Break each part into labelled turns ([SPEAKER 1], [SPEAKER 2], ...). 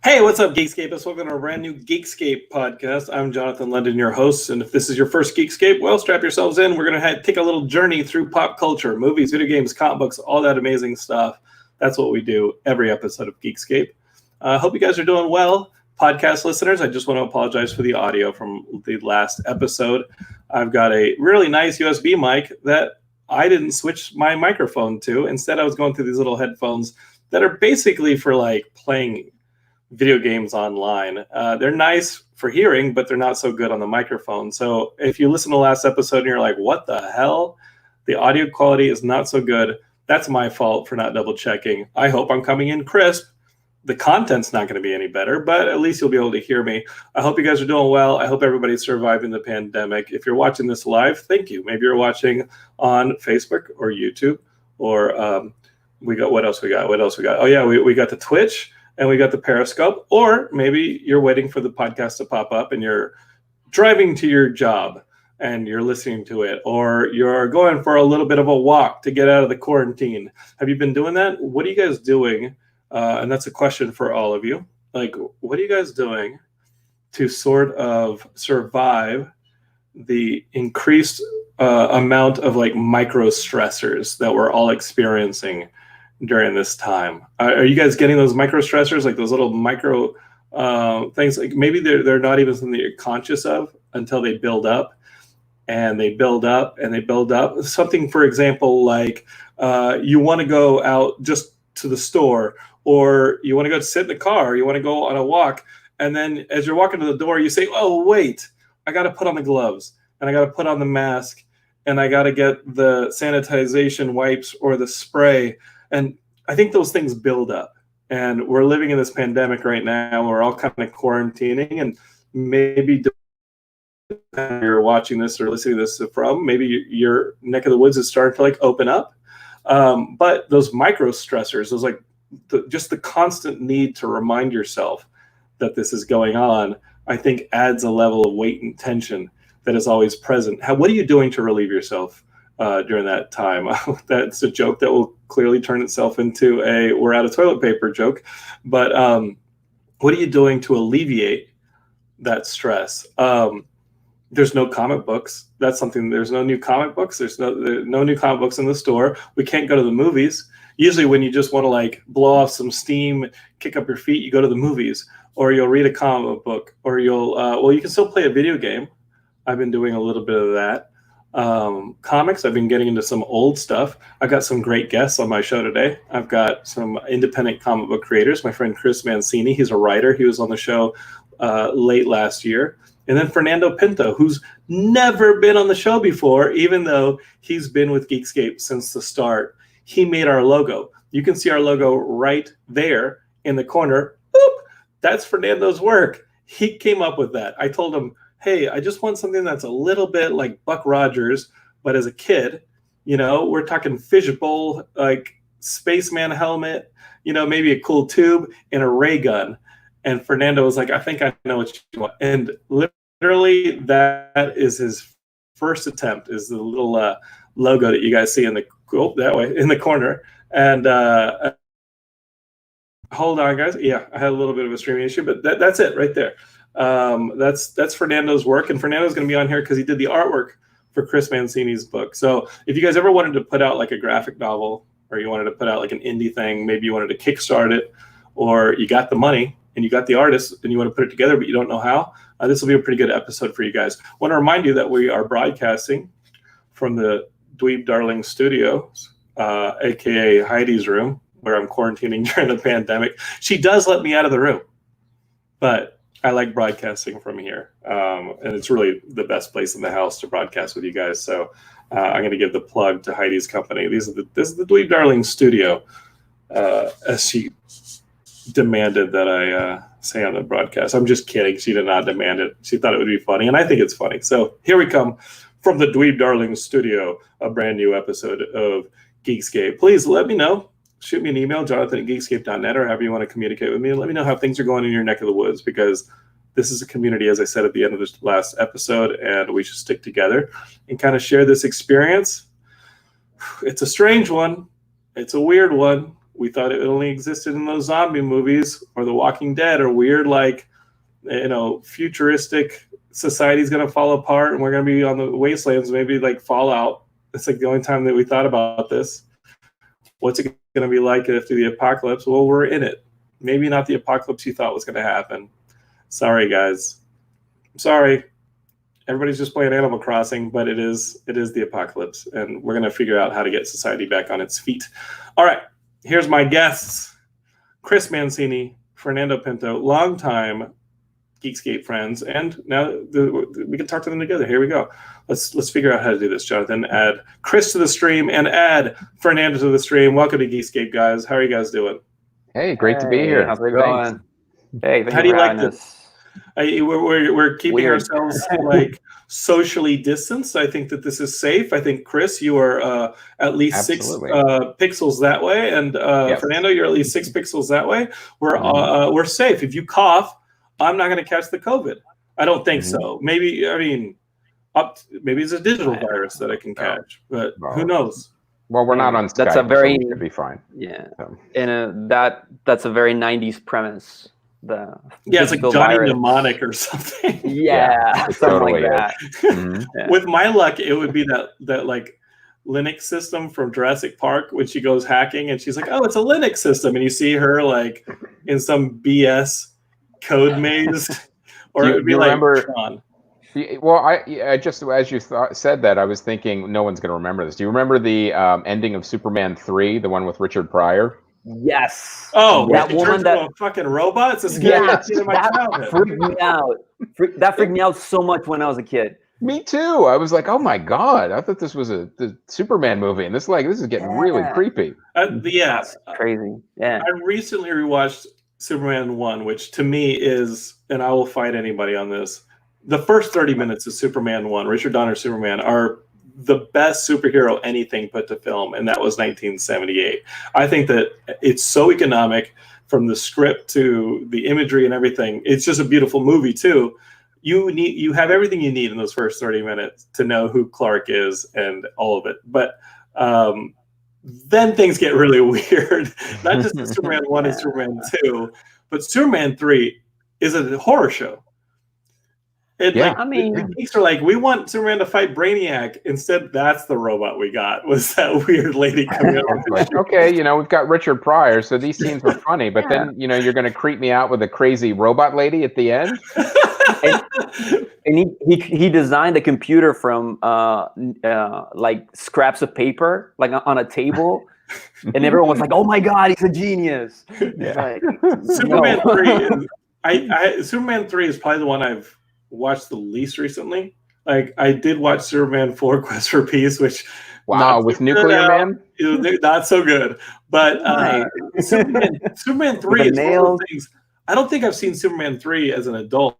[SPEAKER 1] Hey, what's up, Geekscape? Welcome to a brand new Geekscape podcast. I'm Jonathan London, your host, and if this is your first Geekscape, well, strap yourselves in. We're going to take a little journey through pop culture, movies, video games, comic books, all that amazing stuff. That's what we do every episode of Geekscape. I hope you guys are doing well. Podcast listeners, I just want to apologize for the audio from the last episode. I've got a really nice USB mic that I didn't switch my microphone to. Instead, I was going through these little headphones that are basically for like playing video games online. They're nice for hearing, but they're not so good on the microphone. So if you listen to the last episode and you're like, what the hell? The audio quality is not so good. That's my fault for not double checking. I hope I'm coming in crisp. The content's not going to be any better, but at least you'll be able to hear me. I hope you guys are doing well. I hope everybody's surviving the pandemic. If you're watching this live, thank you. Maybe you're watching on Facebook or YouTube, or we got, what else we got? Oh yeah, we got the Twitch. And we got the Periscope, or maybe you're waiting for the podcast to pop up and you're driving to your job and you're listening to it, or you're going for a little bit of a walk to get out of the quarantine. Have you been doing that? What are you guys doing? And that's a question for all of you. Like, what are you guys doing to sort of survive the increased amount of like micro stressors that we're all experiencing during this time? Are you guys getting those micro stressors, like those little micro things? Like maybe they're not even something that you're conscious of until they build up, and they build up, and they build up. Something, for example, like you want to go out just to the store, or you want to go sit in the car, or you want to go on a walk, and then as you're walking to the door, you say, "Oh wait, I got to put on the gloves, and I got to put on the mask, and I got to get the sanitization wipes or the spray." And I think those things build up, and we're living in this pandemic right now. We're all kind of quarantining, and maybe you're watching this or listening to this from, maybe your neck of the woods is starting to like open up. But those micro stressors, those like just the constant need to remind yourself that this is going on, I think adds a level of weight and tension that is always present. What are you doing to relieve yourself during that time? That's a joke that will clearly turn itself into a "we're out of toilet paper" joke. But what are you doing to alleviate that stress? There's no comic books. That's something. There's no new comic books. There's no new comic books in the store. We can't go to the movies. Usually when you just want to like blow off some steam, kick up your feet, you go to the movies, or you'll read a comic book, or you'll you can still play a video game. I've been doing a little bit of that. Comics, I've been getting into some old stuff. I've got some great guests on my show today. I've got some independent comic book creators. My friend Chris Mancini, he's a writer. He was on the show late last year. And then Fernando Pinto, who's never been on the show before, even though he's been with Geekscape since the start. He made our logo. You can see our logo right there in the corner. Boop! That's Fernando's work. He came up with that. I told him, hey, I just want something that's a little bit like Buck Rogers, but as a kid. We're talking fishbowl, like spaceman helmet, maybe a cool tube and a ray gun. And Fernando was like, I think I know what you want. And literally that is his first attempt, is the little logo that you guys see in the corner. And hold on, guys. Yeah, I had a little bit of a streaming issue, but that's it right there. That's Fernando's work, and Fernando's going to be on here because he did the artwork for Chris Mancini's book. So if you guys ever wanted to put out like a graphic novel, or you wanted to put out like an indie thing, maybe you wanted to kickstart it, or you got the money and you got the artist and you want to put it together but you don't know how, this will be a pretty good episode for you guys. I want to remind you that we are broadcasting from the Dweeb Darling Studios, aka Heidi's room, where I'm quarantining during the pandemic. She does let me out of the room, but I like broadcasting from here, and it's really the best place in the house to broadcast with you guys. So I'm going to give the plug to Heidi's company. This is the Dweeb Darling Studio, as she demanded that I say on the broadcast. I'm just kidding. She did not demand it. She thought it would be funny, and I think it's funny. So here we come from the Dweeb Darling Studio, a brand new episode of Geekscape. Please let me know. Shoot me an email, jonathan@geekscape.net, or however you want to communicate with me. Let me know how things are going in your neck of the woods, because this is a community, as I said at the end of this last episode, and we should stick together and kind of share this experience. It's a strange one. It's a weird one. We thought it only existed in those zombie movies or The Walking Dead or weird, like, futuristic society's going to fall apart and we're going to be on the wastelands, maybe like Fallout. It's like the only time that we thought about this. What's it going to be like after the apocalypse? Well, we're in it. Maybe not the apocalypse you thought was going to happen. Sorry, guys. Sorry. Everybody's just playing Animal Crossing, but it is the apocalypse, and we're going to figure out how to get society back on its feet. All right, here's my guests. Chris Mancini, Fernando Pinto, longtime Geekscape friends, and now we can talk to them together. Here we go. Let's figure out how to do this, Jonathan. Add Chris to the stream and add Fernando to the stream. Welcome to Geekscape, guys. How are you guys doing?
[SPEAKER 2] Hey, great to be here.
[SPEAKER 3] How's it going?
[SPEAKER 2] Hey,
[SPEAKER 1] how do you like this? We're keeping ourselves like socially distanced. I think that this is safe. I think, Chris, you are at least
[SPEAKER 2] Absolutely.
[SPEAKER 1] 6 pixels that way, and
[SPEAKER 2] Yes.
[SPEAKER 1] Fernando, you're at least 6 pixels that way. We're safe. If you cough, I'm not going to catch the COVID. I don't think so. Maybe maybe it's a digital virus that I can catch, but who knows?
[SPEAKER 2] Well, we're not on Skype,
[SPEAKER 3] That's a very
[SPEAKER 2] so we should be fine.
[SPEAKER 3] Yeah,
[SPEAKER 2] So.
[SPEAKER 3] and that's a very 90s premise.
[SPEAKER 1] It's like Johnny
[SPEAKER 3] virus.
[SPEAKER 1] Mnemonic or something.
[SPEAKER 3] Yeah,
[SPEAKER 2] it
[SPEAKER 3] something
[SPEAKER 2] totally
[SPEAKER 3] like that.
[SPEAKER 2] Mhm.
[SPEAKER 1] With my luck, it would be that like Linux system from Jurassic Park when she goes hacking and she's like, "Oh, it's a Linux system," and you see her like in some BS code maze, or it would be like Tron.
[SPEAKER 2] Well, I just, as you said that, I was thinking no one's going to remember this. Do you remember the ending of Superman 3, the one with Richard Pryor?
[SPEAKER 3] Yes.
[SPEAKER 1] Oh,
[SPEAKER 3] that
[SPEAKER 1] it
[SPEAKER 3] woman
[SPEAKER 1] turns
[SPEAKER 3] that
[SPEAKER 1] into a fucking robot. It's a scary scene in my childhood.
[SPEAKER 3] freaked me out. That freaked me out so much when I was a kid.
[SPEAKER 2] Me too. I was like, oh my god! I thought this was the Superman movie, and this is getting really creepy.
[SPEAKER 3] That's crazy. Yeah.
[SPEAKER 1] I recently rewatched Superman 1, which to me is, and I will fight anybody on this, the first 30 minutes of Superman 1, Richard Donner's Superman, are the best superhero anything put to film, and that was 1978. I think that it's so economic, from the script to the imagery and everything. It's just a beautiful movie too. You have everything you need in those first 30 minutes to know who Clark is and all of it. But then things get really weird. Not just in Superman 1 and Superman 2, but Superman 3 is a horror show. The geeks are like, we want Superman to fight Brainiac. Instead, that's the robot we got, was that weird lady coming out.
[SPEAKER 2] Okay, we've got Richard Pryor, so these scenes were funny, but then, you're going to creep me out with a crazy robot lady at the end?
[SPEAKER 3] and he designed a computer from like scraps of paper, like on a table, and everyone was like, "Oh my god, he's a genius!"
[SPEAKER 2] Yeah.
[SPEAKER 1] Superman 3 Superman 3 is probably the one I've watched the least recently. Like, I did watch Superman 4 Quest for Peace, which
[SPEAKER 2] with Nuclear Man,
[SPEAKER 1] not so good. But Superman 3 is one of those things. I don't think I've seen Superman 3 as an adult.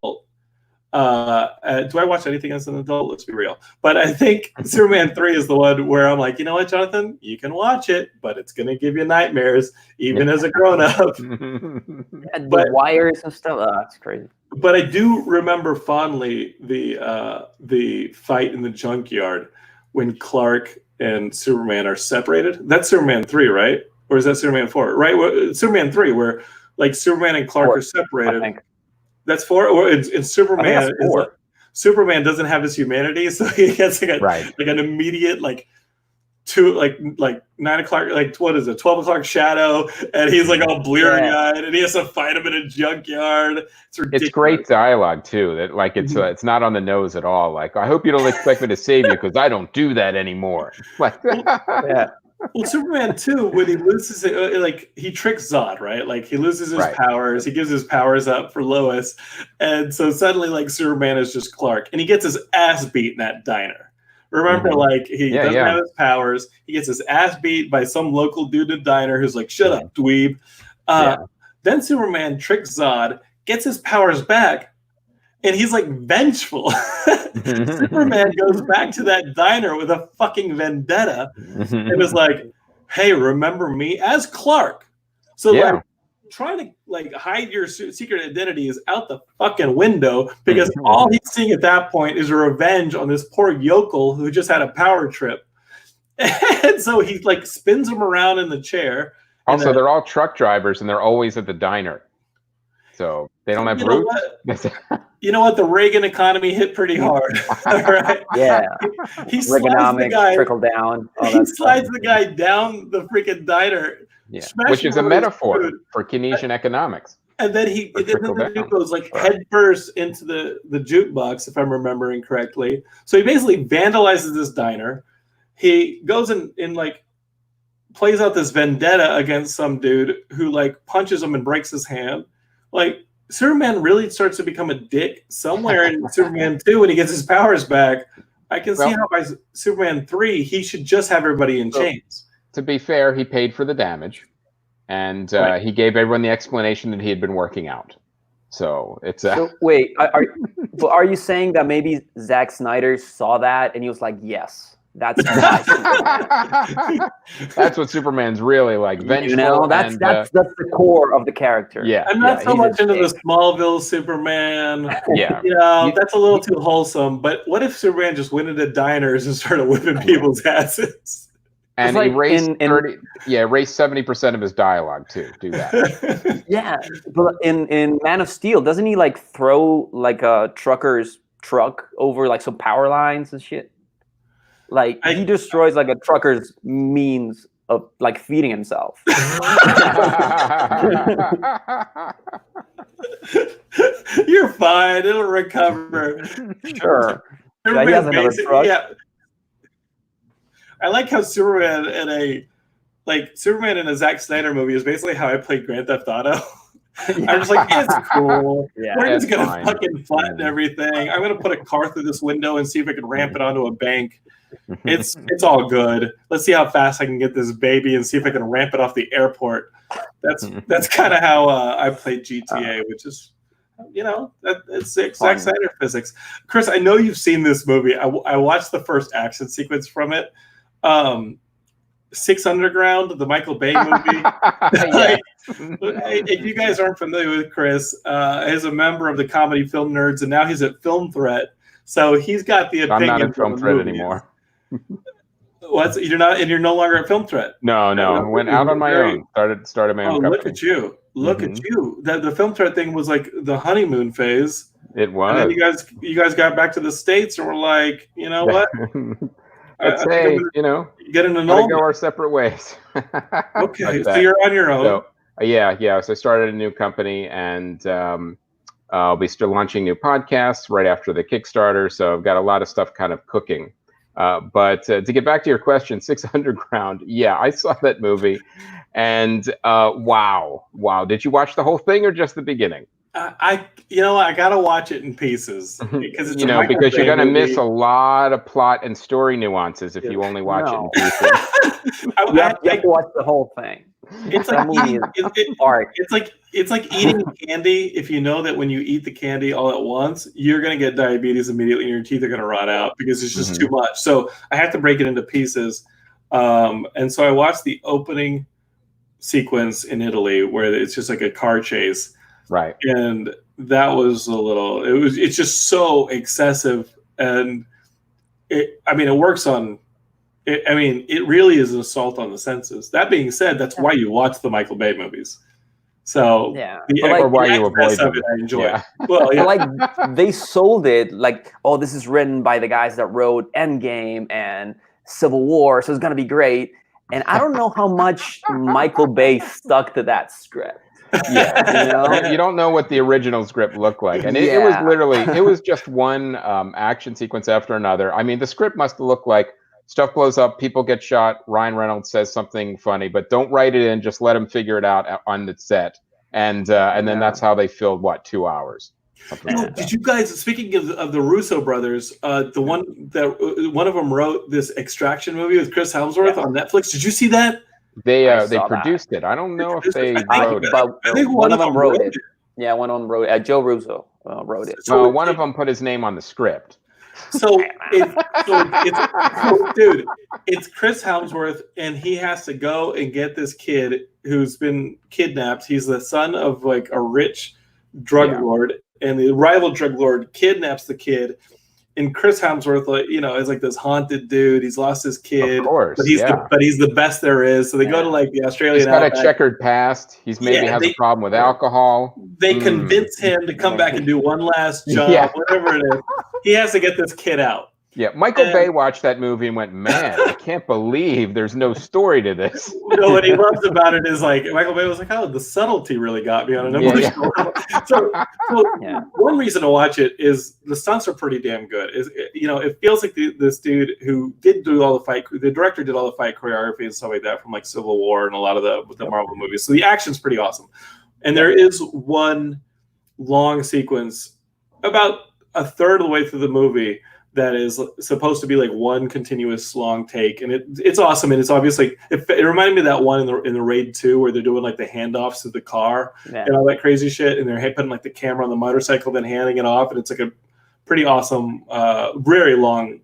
[SPEAKER 1] Do I watch anything as an adult? Let's be real. But I think Superman 3 is the one where I'm like, you know what, Jonathan? You can watch it, but it's going to give you nightmares, even as a grown-up.
[SPEAKER 3] The wires and stuff. Oh, that's crazy.
[SPEAKER 1] But I do remember fondly the fight in the junkyard when Clark and Superman are separated. That's Superman 3, right? Or is that Superman 4? Right? Superman 3, where like Superman and Clark are separated.
[SPEAKER 3] I think.
[SPEAKER 1] That's 4, or in Superman. Superman doesn't have his humanity, so he gets like an immediate like 9 o'clock, like what is it, 12 o'clock shadow, and he's like all bleary-eyed, and he has to fight him in a junkyard. It's ridiculous. It's
[SPEAKER 2] great dialogue too. That like it's not on the nose at all. Like, I hope you don't expect me to save you because I don't do that anymore. Like,
[SPEAKER 1] Well, Superman 2, when he loses it, like he tricks Zod, right? Like he loses his powers, he gives his powers up for Lois, and so suddenly like Superman is just Clark, and he gets his ass beat in that diner. Remember, like he doesn't have his powers, he gets his ass beat by some local dude in a diner who's like, "Shut up, dweeb." Then Superman tricks Zod, gets his powers back, and he's like vengeful. Superman goes back to that diner with a fucking vendetta and is like, "Hey, remember me as Clark?" So like trying to like hide your secret identity is out the fucking window, because all he's seeing at that point is a revenge on this poor yokel who just had a power trip. And so he like spins him around in the chair
[SPEAKER 2] Also, they're all truck drivers, and they're always at the diner. So they don't have roots.
[SPEAKER 1] You know what? The Reagan economy hit pretty hard. Right?
[SPEAKER 3] Yeah.
[SPEAKER 1] He slides the guy,
[SPEAKER 3] trickle down.
[SPEAKER 1] He slides the guy down the freaking diner.
[SPEAKER 2] Yeah. Which is a metaphor for Keynesian economics.
[SPEAKER 1] And then the dude goes like head first into the jukebox, if I'm remembering correctly. So he basically vandalizes this diner. He goes and like plays out this vendetta against some dude who like punches him and breaks his hand. Like Superman really starts to become a dick somewhere in Superman 2 when he gets his powers back. I can see how by Superman 3 he should just have everybody in chains.
[SPEAKER 2] To be fair, he paid for the damage, and he gave everyone the explanation that he had been working out. So it's
[SPEAKER 3] So wait, are you saying that maybe Zack Snyder saw that and he was like, yes, that's
[SPEAKER 2] that's what Superman's really like. Vengeful.
[SPEAKER 3] You know, that's the core of the character.
[SPEAKER 2] Yeah,
[SPEAKER 1] I'm not so much into the Smallville Superman.
[SPEAKER 2] Yeah,
[SPEAKER 1] you know, that's a little too wholesome. But what if Superman just went into diners and started whipping people's asses?
[SPEAKER 2] And
[SPEAKER 3] like
[SPEAKER 2] erased 70% of his dialogue too. Do that.
[SPEAKER 3] Yeah, but in Man of Steel, doesn't he like throw like a trucker's truck over like some power lines and shit? Like he destroys like a trucker's means of like feeding himself.
[SPEAKER 1] You're fine. It'll recover.
[SPEAKER 3] Sure. Yeah, he has another truck.
[SPEAKER 1] Yeah. I like how Superman in a Zack Snyder movie is basically how I played Grand Theft Auto. I'm just like, it's cool.
[SPEAKER 3] Yeah,
[SPEAKER 1] we're just gonna fucking flatten everything. I'm gonna put a car through this window and see if I can ramp it onto a bank. It's all good. Let's see how fast I can get this baby and see if I can ramp it off the airport. That's kind of how I played GTA, which is, you know, it's Zack Snyder physics. Chris, I know you've seen this movie. I watched the first action sequence from it. Six Underground, the Michael Bay movie. If you guys aren't familiar with Chris, he's a member of the Comedy Film Nerds, and now he's at Film Threat. So he's got the opinion.
[SPEAKER 2] I'm not at Film Threat anymore.
[SPEAKER 1] What? You're not, and you're no longer at Film Threat.
[SPEAKER 2] No. I went out on my own. Started my own company.
[SPEAKER 1] Look at you! Look at you! The Film Threat thing was like the honeymoon phase.
[SPEAKER 2] It was.
[SPEAKER 1] And then you guys got back to the States and were like, you know what?
[SPEAKER 2] I'd say, you know,
[SPEAKER 1] get an
[SPEAKER 2] go our separate ways.
[SPEAKER 1] Okay, so you're on your own.
[SPEAKER 2] So, yeah. So I started a new company, and I'll be still launching new podcasts right after the Kickstarter. So I've got a lot of stuff kind of cooking. But to get back to your question, 6 Underground, yeah, I saw that movie, and wow. Did you watch the whole thing or just the beginning?
[SPEAKER 1] I gotta watch it in pieces because it's
[SPEAKER 2] because you're gonna miss a lot of plot and story nuances if you only watch it in pieces.
[SPEAKER 3] You have to watch the whole thing.
[SPEAKER 1] It's like it's like eating candy. If you know that when you eat the candy all at once, you're gonna get diabetes immediately, and your teeth are gonna rot out because it's just too much. So I have to break it into pieces. And so I watched the opening sequence in Italy where it's just like a car chase.
[SPEAKER 2] Right.
[SPEAKER 1] And that was it's just so excessive. And it works on, it really is an assault on the senses. That being said, that's why you watch the Michael Bay movies. So
[SPEAKER 2] or why you avoid them.
[SPEAKER 1] I enjoy.
[SPEAKER 2] Yeah.
[SPEAKER 1] Well, yeah.
[SPEAKER 3] Like they sold it like, oh, this is written by the guys that wrote Endgame and Civil War, so it's gonna be great. And I don't know how much Michael Bay stuck to that script.
[SPEAKER 2] Yeah, you don't know what the original script looked like, and it was just one action sequence after another. I mean, the script must look like stuff blows up, people get shot, Ryan Reynolds says something funny, but don't write it in, just let him figure it out on the set, and then that's how they filled 2 hours.
[SPEAKER 1] Did you guys, speaking of the Russo brothers, one of them wrote this Extraction movie with Chris Hemsworth on Netflix? Did you see that?
[SPEAKER 2] They produced it. I don't know if they wrote it.
[SPEAKER 1] I think one of them wrote it.
[SPEAKER 3] Yeah, one of them wrote it. Joe Russo wrote it.
[SPEAKER 2] So one of them put his name on the script.
[SPEAKER 1] So it's Chris Hemsworth, and he has to go and get this kid who's been kidnapped. He's the son of like a rich drug lord, and the rival drug lord kidnaps the kid and Chris Hemsworth, like, you know, is like this haunted dude. He's lost his kid,
[SPEAKER 2] Of course,
[SPEAKER 1] but he's the best there is. So they go to like the Australian.
[SPEAKER 2] He's got
[SPEAKER 1] outback.
[SPEAKER 2] a checkered past. He's maybe has a problem with alcohol.
[SPEAKER 1] They convince him to come back and do one last job, whatever it is. He has to get this kid out.
[SPEAKER 2] Yeah, Michael Bay watched that movie and went, "Man, I can't believe there's no story to this."
[SPEAKER 1] You know, what he loves about it is like Michael Bay was like, "Oh, the subtlety really got me on an emotional level." So one reason to watch it is the stunts are pretty damn good. You know, it feels like this dude who did do all the director did all the fight choreography and stuff like that from like Civil War and a lot of the Marvel movies. So the action's pretty awesome. And there is one long sequence about a third of the way through the movie that is supposed to be like one continuous long take, and it's awesome. And it's obviously it reminded me of that one in the Raid 2 where they're doing like the handoffs to the car and all that crazy shit, and they're putting like the camera on the motorcycle, then handing it off, and it's like a pretty awesome, very long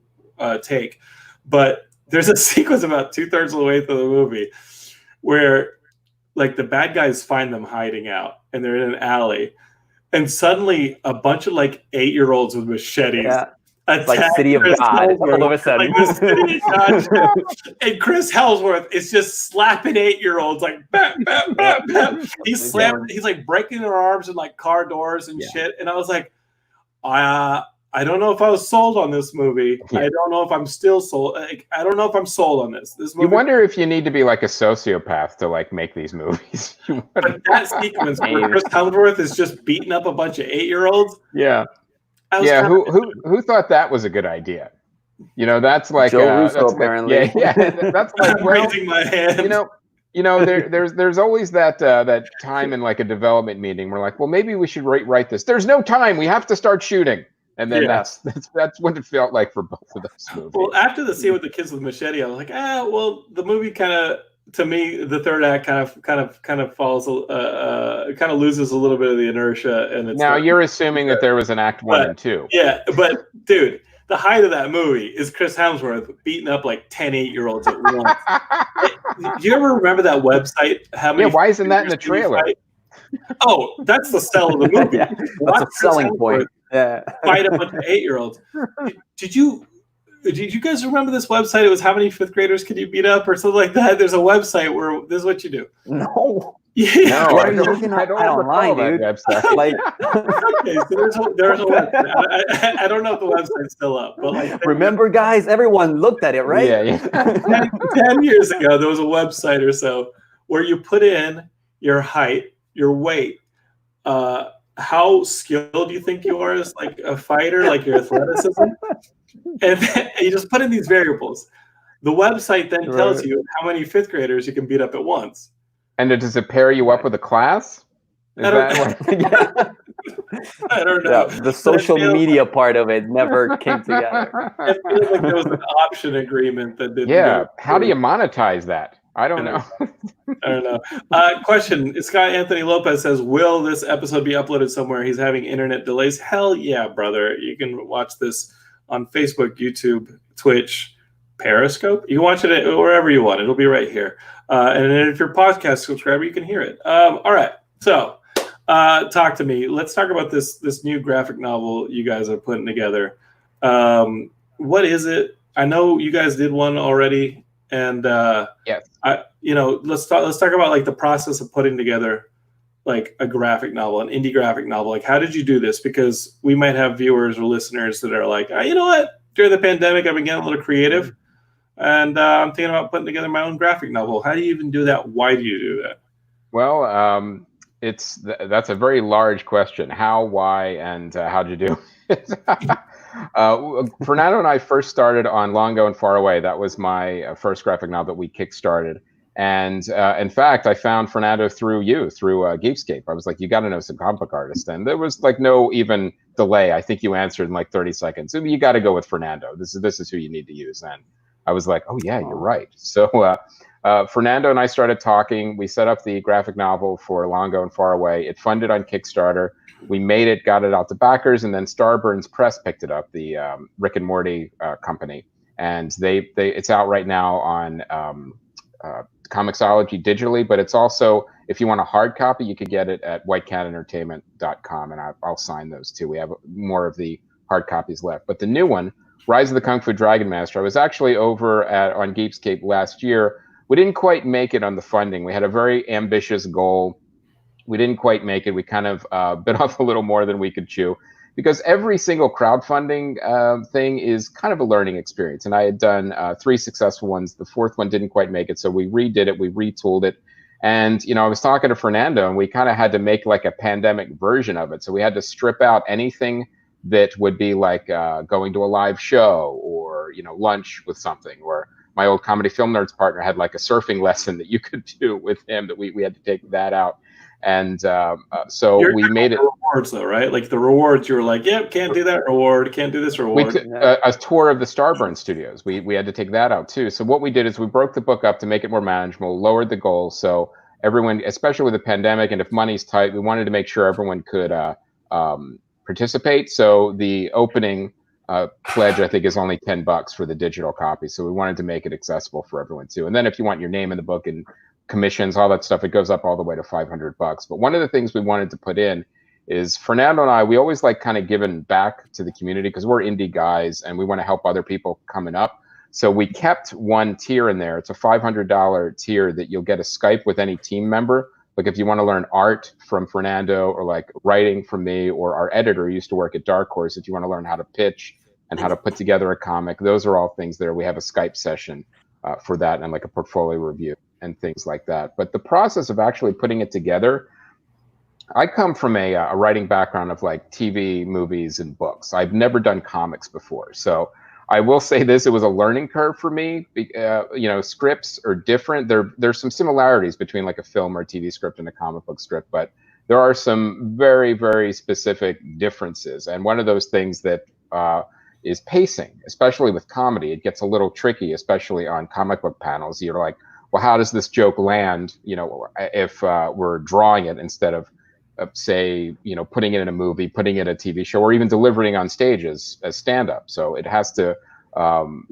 [SPEAKER 1] take. But there's a sequence about 2/3 of the way through the movie where like the bad guys find them hiding out, and they're in an alley, and suddenly a bunch of like 8-year-olds with machetes.
[SPEAKER 3] It's like City of God all of a sudden.
[SPEAKER 1] Like the City of God. And Chris Hemsworth is just slapping 8-year-olds like bap, bap, bap, bap. He's like breaking their arms in like car doors and shit. And I was like, I don't know if I was sold on this movie. I don't know if I'm still sold. Like, I don't know if I'm sold on this. This movie.
[SPEAKER 2] You wonder if you need to be like a sociopath to like make these movies.
[SPEAKER 1] But that sequence where Chris Hemsworth is just beating up a bunch of 8-year-olds.
[SPEAKER 2] Yeah. Who thought that was a good idea? You know, that's like
[SPEAKER 3] Joe Russo apparently.
[SPEAKER 2] That's like
[SPEAKER 1] raising my hand.
[SPEAKER 2] You know, there's always that time in like a development meeting where like, well, maybe we should write this. There's no time. We have to start shooting. And then that's what it felt like for both of those movies.
[SPEAKER 1] Well, after the scene with the kids with machete, I was like, well, the movie kind of, to me, the third act kind of falls, kind of loses a little bit of the inertia. And it's
[SPEAKER 2] now you're assuming that there was an act 1 and 2.
[SPEAKER 1] Yeah, but dude, the height of that movie is Chris Hemsworth beating up like 10 8-year-olds at once. Do you ever remember that website?
[SPEAKER 2] Why isn't that in the trailer?
[SPEAKER 1] Oh, that's the sell of the movie.
[SPEAKER 3] That's a selling point.
[SPEAKER 1] Fight a bunch of 8-year-olds. Did you guys remember this website? It was how many 5th graders can you beat up or something like that. There's a website where this is what you do.
[SPEAKER 3] No.
[SPEAKER 1] Yeah.
[SPEAKER 3] No, I don't online, dude.
[SPEAKER 2] Website.
[SPEAKER 3] Like,
[SPEAKER 1] okay, so there's a website. I don't know if the website's still up, but like,
[SPEAKER 3] remember, guys, everyone looked at it, right?
[SPEAKER 2] Yeah.
[SPEAKER 1] 10 years ago, there was a website or so where you put in your height, your weight, how skilled you think you are as like a fighter, like your athleticism, and then you just put in these variables. The website then tells you how many 5th graders you can beat up at once.
[SPEAKER 2] And does it pair you up with a class?
[SPEAKER 1] I don't know.
[SPEAKER 3] The social media part of it never came together.
[SPEAKER 1] It feels like there was an option agreement that didn't.
[SPEAKER 2] Yeah. How do you monetize that? I don't know.
[SPEAKER 1] I don't know. Question. Scott Anthony Lopez says, will this episode be uploaded somewhere? He's having internet delays. Hell yeah, brother. You can watch this on Facebook, YouTube, Twitch, Periscope. You can watch it wherever you want. It'll be right here. And then if you're a podcast subscriber, you can hear it. All right. So talk to me. Let's talk about this new graphic novel you guys are putting together. What is it? I know you guys did one already. And
[SPEAKER 2] yes.
[SPEAKER 1] Let's talk about like the process of putting together like a graphic novel, an indie graphic novel. Like, how did you do this? Because we might have viewers or listeners that are like, you know what? During the pandemic, I've been getting a little creative, and I'm thinking about putting together my own graphic novel. How do you even do that? Why do you do that?
[SPEAKER 2] Well, that's a very large question. How, why, and how'd you do it? Fernando and I first started on Long Ago and Far Away. That was my first graphic novel that we kickstarted. And in fact, I found Fernando through Geekscape. I was like, you got to know some comic book artists. And there was like no even delay. I think you answered in like 30 seconds. So you got to go with Fernando. This is who you need to use. And I was like, oh yeah, you're right. So Fernando and I started talking. We set up the graphic novel for Long Ago and Far Away. It funded on Kickstarter. We made it, got it out to backers, and then Starburns Press picked it up, the Rick and Morty company. And it's out right now on Comixology digitally, but it's also, if you want a hard copy, you could get it at whitecatelentertainment.com, and I'll sign those too. We have more of the hard copies left. But the new one, Rise of the Kung Fu Dragon Master, I was actually over on Geekscape last year. We didn't quite make it on the funding. We had a very ambitious goal. We didn't quite make it. We kind of bit off a little more than we could chew, because every single crowdfunding thing is kind of a learning experience. And I had done 3 successful ones. The 4th one didn't quite make it, so we redid it. We retooled it. And, I was talking to Fernando, and we kind of had to make like a pandemic version of it. So we had to strip out anything that would be like going to a live show or, lunch with something. Or my old Comedy Film Nerds partner had like a surfing lesson that you could do with him, that we had to take that out. And so we made it.
[SPEAKER 1] Rewards though, right? Like the rewards, you were like, yep, can't do that reward, can't do this reward.
[SPEAKER 2] A tour of the Starburn studios. We had to take that out too. So what we did is we broke the book up to make it more manageable, lowered the goal. So everyone, especially with the pandemic, and if money's tight, we wanted to make sure everyone could participate. So the opening pledge, I think, is only $10 for the digital copy. So we wanted to make it accessible for everyone too. And then if you want your name in the book and commissions, all that stuff, it goes up all the way to $500. But one of the things we wanted to put in is Fernando and I, we always like kind of giving back to the community because we're indie guys and we want to help other people coming up. So we kept one tier in there. It's a $500 tier that you'll get a Skype with any team member. Like if you want to learn art from Fernando, or like writing from me, or our editor used to work at Dark Horse, if you want to learn how to pitch and how to put together a comic, those are all things there. We have a Skype session for that, and like a portfolio review and things like that. But the process of actually putting it together, I come from a writing background of like TV, movies, and books. I've never done comics before. So I will say this, it was a learning curve for me. Scripts are different. There's some similarities between like a film or a TV script and a comic book script, but there are some very, very specific differences. And one of those things that is pacing, especially with comedy. It gets a little tricky, especially on comic book panels. You're like, well, how does this joke land, if we're drawing it instead of say, putting it in a movie, putting it in a TV show, or even delivering on stage as stand-up. So it has to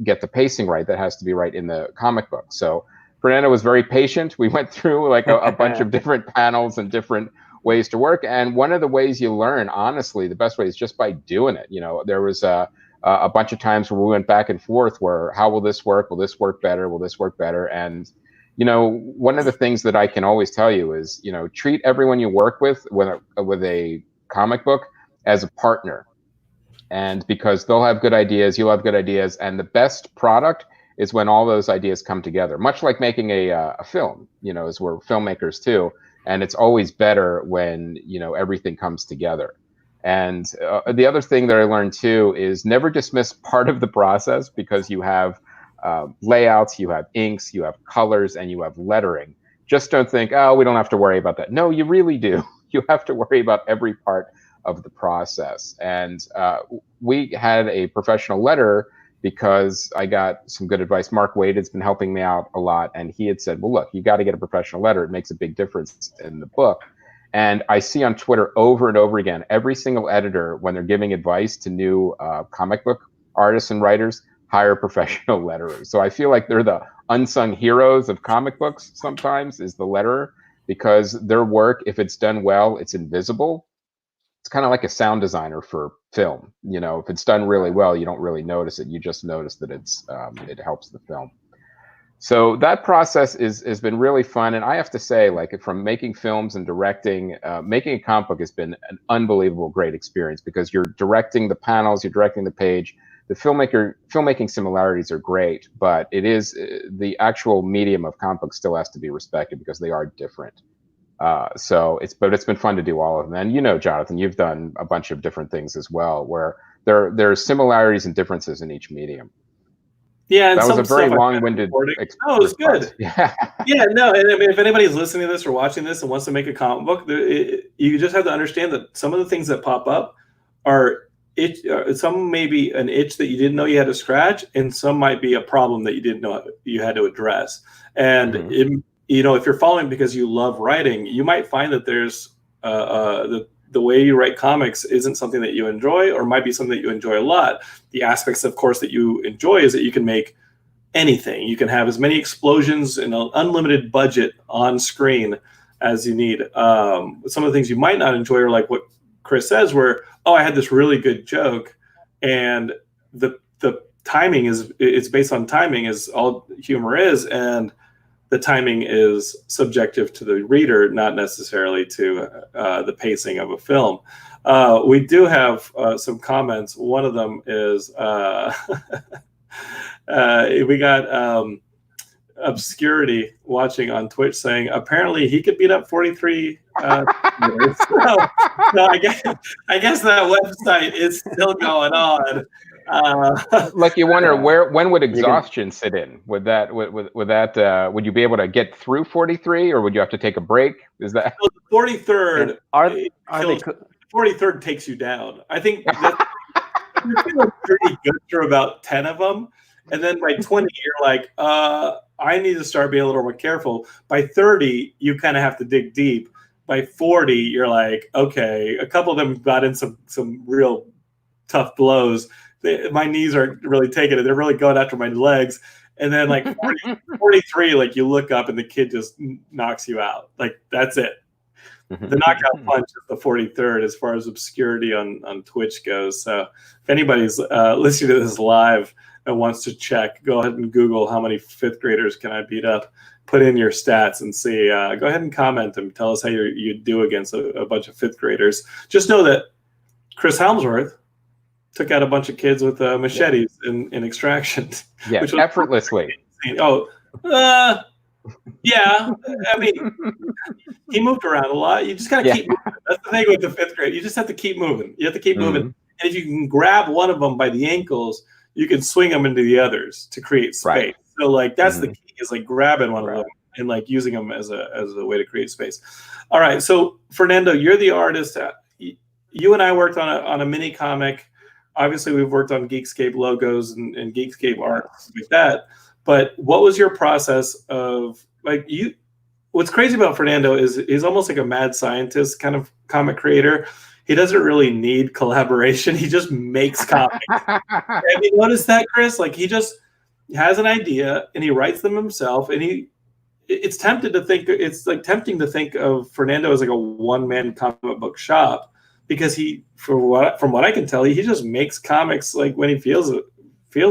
[SPEAKER 2] get the pacing right. That has to be right in the comic book. So Fernando was very patient. We went through like a bunch of different panels and different ways to work. And one of the ways you learn, honestly, the best way is just by doing it. There was a bunch of times where we went back and forth where, how will this work? Will this work better? Will this work better? And one of the things that I can always tell you is, treat everyone you work with a comic book as a partner. And because they'll have good ideas, you'll have good ideas. And the best product is when all those ideas come together, much like making a film, as we're filmmakers too. And it's always better when, everything comes together. And the other thing that I learned too is never dismiss part of the process, because you have layouts, you have inks, you have colors, and you have lettering. Just don't think, oh, we don't have to worry about that. No, you really do. You have to worry about every part of the process. And we had a professional letterer because I got some good advice. Mark Wade has been helping me out a lot, and he had said, well, look, you got to get a professional letterer. It makes a big difference in the book. And I see on Twitter over and over again, every single editor, when they're giving advice to new comic book artists and writers, hire professional letterers. So I feel like they're the unsung heroes of comic books sometimes, is the letterer, because their work, if it's done well, it's invisible. It's kind of like a sound designer for film. If it's done really well, you don't really notice it. You just notice that it helps the film. So that process has been really fun. And I have to say, like, from making films and directing, making a comic book has been an unbelievable, great experience, because you're directing the panels, you're directing the page. The filmmaking similarities are great, but it is the actual medium of comic books still has to be respected, because they are different. But it's been fun to do all of them. And Jonathan, you've done a bunch of different things as well, where there are similarities and differences in each medium.
[SPEAKER 1] Yeah, and
[SPEAKER 2] that was a very long-winded.
[SPEAKER 1] No, it was good. Yeah, no, and I mean, if anybody's listening to this or watching this and wants to make a comic book, you just have to understand that some of the things that pop up are some may be an itch that you didn't know you had to scratch, and some might be a problem that you didn't know you had to address. And if you're following because you love writing, you might find that there's the way you write comics isn't something that you enjoy, or might be something that you enjoy a lot. The aspects, of course, that you enjoy is that you can make anything. You can have as many explosions in an unlimited budget on screen as you need. Some of the things you might not enjoy are like what Chris says, where, oh, I had this really good joke, and the timing it's based on timing, as all humor is, and the timing is subjective to the reader, not necessarily to the pacing of a film. We do have some comments. One of them is we got Obscurity watching on Twitch saying apparently he could beat up 43 so I guess that website is still going on.
[SPEAKER 2] Like you wonder when would exhaustion sit in? Would would you be able to get through 43, or would you have to take a break? Is that
[SPEAKER 1] the 43rd?
[SPEAKER 3] Are they
[SPEAKER 1] 43rd takes you down. I think you're feeling pretty good through about 10 of them, and then by 20 you're like, I need to start being a little more careful. By 30, you kind of have to dig deep. By 40, you're like, okay, a couple of them got in some real tough blows. My knees are really taking it. They're really going after my legs. And then like 43, like you look up and the kid just knocks you out. Like that's it. The knockout punch is the 43rd as far as Obscurity on Twitch goes. So if anybody's listening to this live and wants to check, go ahead and Google how many fifth graders can I beat up. Put in your stats and see. Go ahead and comment and tell us how you do against a bunch of fifth graders. Just know that Chris Helmsworth took out a bunch of kids with machetes in Extraction.
[SPEAKER 2] Yeah, which was effortlessly.
[SPEAKER 1] Yeah. I mean, he moved around a lot. You just got to keep moving. That's the thing with the fifth grade. You just have to keep moving. You have to keep moving. And if you can grab one of them by the ankles, you can swing them into the others to create space. Right. So like that's the key, is like grabbing one of them and like using them as a way to create space. All right. So Fernando, you're the artist. You and I worked on a mini comic. Obviously, we've worked on Geekscape logos and Geekscape art like that. But what was your process of like you? What's crazy about Fernando is he's almost like a mad scientist kind of comic creator. He doesn't really need collaboration. He just makes comics. Have you noticed that, Chris? Like he just has an idea and he writes them himself. And it's tempting to think of Fernando as like a one-man comic book shop, because from what I can tell, he just makes comics like when he feels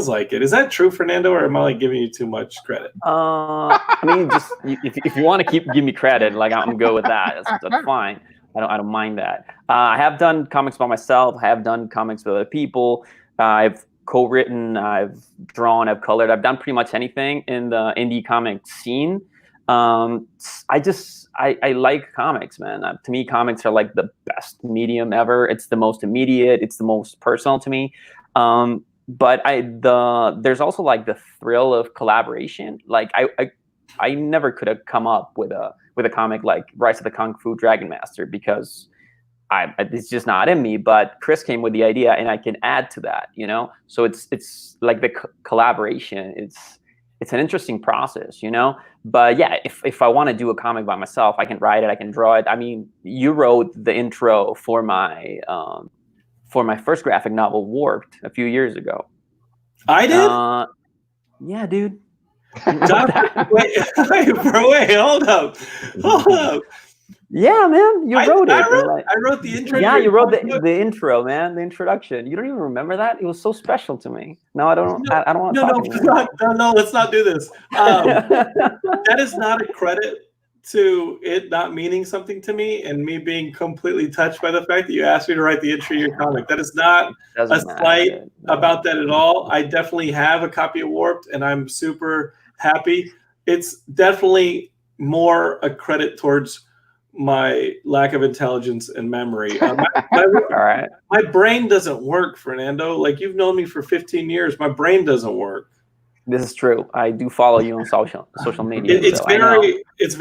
[SPEAKER 1] like it. Is that true, Fernando, or am I like giving you too much credit?
[SPEAKER 3] I mean, just if you want to give me credit, like I'm good with that. That's fine. I don't mind that. I have done comics by myself. I have done comics with other people. I've co-written. I've drawn. I've colored. I've done pretty much anything in the indie comic scene. I like comics, man. To me, comics are like the best medium ever. It's the most immediate. It's the most personal to me. But there's also like the thrill of collaboration. Like I never could have come up with a comic like Rise of the Kung Fu Dragon Master, because it's just not in me. But Chris came with the idea, and I can add to that, you know. So it's like the collaboration. It's an interesting process, you know. But yeah, if I want to do a comic by myself, I can write it, I can draw it. I mean, you wrote the intro for my first graphic novel, Warped, a few years ago.
[SPEAKER 1] I did?
[SPEAKER 3] Yeah, dude.
[SPEAKER 1] wait, hold up.
[SPEAKER 3] Yeah, man, you wrote it.
[SPEAKER 1] I wrote the intro.
[SPEAKER 3] Yeah, you wrote the intro, man, the introduction. You don't even remember that? It was so special to me. No, I don't. I don't want to talk anymore.
[SPEAKER 1] No, let's not do this. That is not a credit to it not meaning something to me and me being completely touched by the fact that you asked me to write the intro to your comic. That is not a slight about that at all. I definitely have a copy of Warped, and I'm super happy. It's definitely more a credit towards my lack of intelligence and memory. My brain doesn't work, Fernando. Like, you've known me for 15 years. My brain doesn't work.
[SPEAKER 3] This is true. I do follow you on social media.
[SPEAKER 1] It's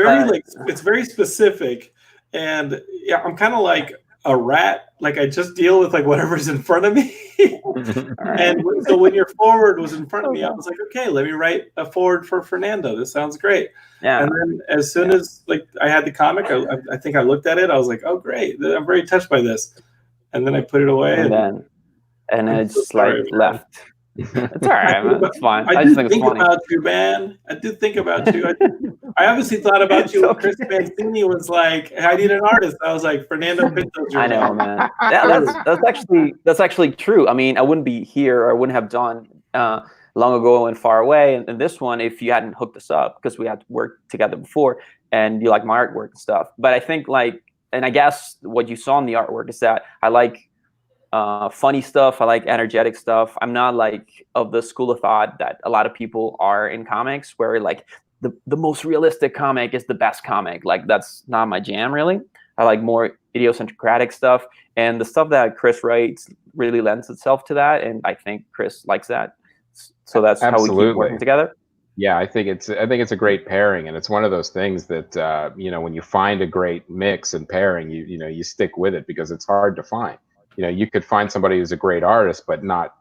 [SPEAKER 1] very specific, and yeah, I'm kind of like a rat. Like, I just deal with like whatever's in front of me. And so when your forward was in front of me, I was like, okay, let me write a forward for Fernando. This sounds great. Yeah. And then as soon as like I had the comic, I think I looked at it. I was like, oh, great. I'm very touched by this. And then I put it away.
[SPEAKER 3] And then it just like left. It's all right, man. It's fine.
[SPEAKER 1] I
[SPEAKER 3] just
[SPEAKER 1] do
[SPEAKER 3] think it's
[SPEAKER 1] think
[SPEAKER 3] funny.
[SPEAKER 1] about you, man. I do think about you. I obviously thought about you when Chris Mancini was like, "I need an artist." I was like, Fernando Pinto.
[SPEAKER 3] I know, man. Yeah, that's actually true. I mean, I wouldn't be here, or I wouldn't have done Long Ago and Far Away, and this one if you hadn't hooked us up, because we had worked together before, and you like my artwork and stuff. But I think and I guess what you saw in the artwork is that I like funny stuff. I like energetic stuff. I'm not like of the school of thought that a lot of people are in comics, where like the most realistic comic is the best comic. Like that's not my jam, really. I like more idiosyncratic stuff, and the stuff that Chris writes really lends itself to that, and I think Chris likes that. So that's how we keep working together.
[SPEAKER 2] Yeah, I think it's a great pairing, and it's one of those things that when you find a great mix and pairing, you stick with it, because it's hard to find. You could find somebody who's a great artist, but not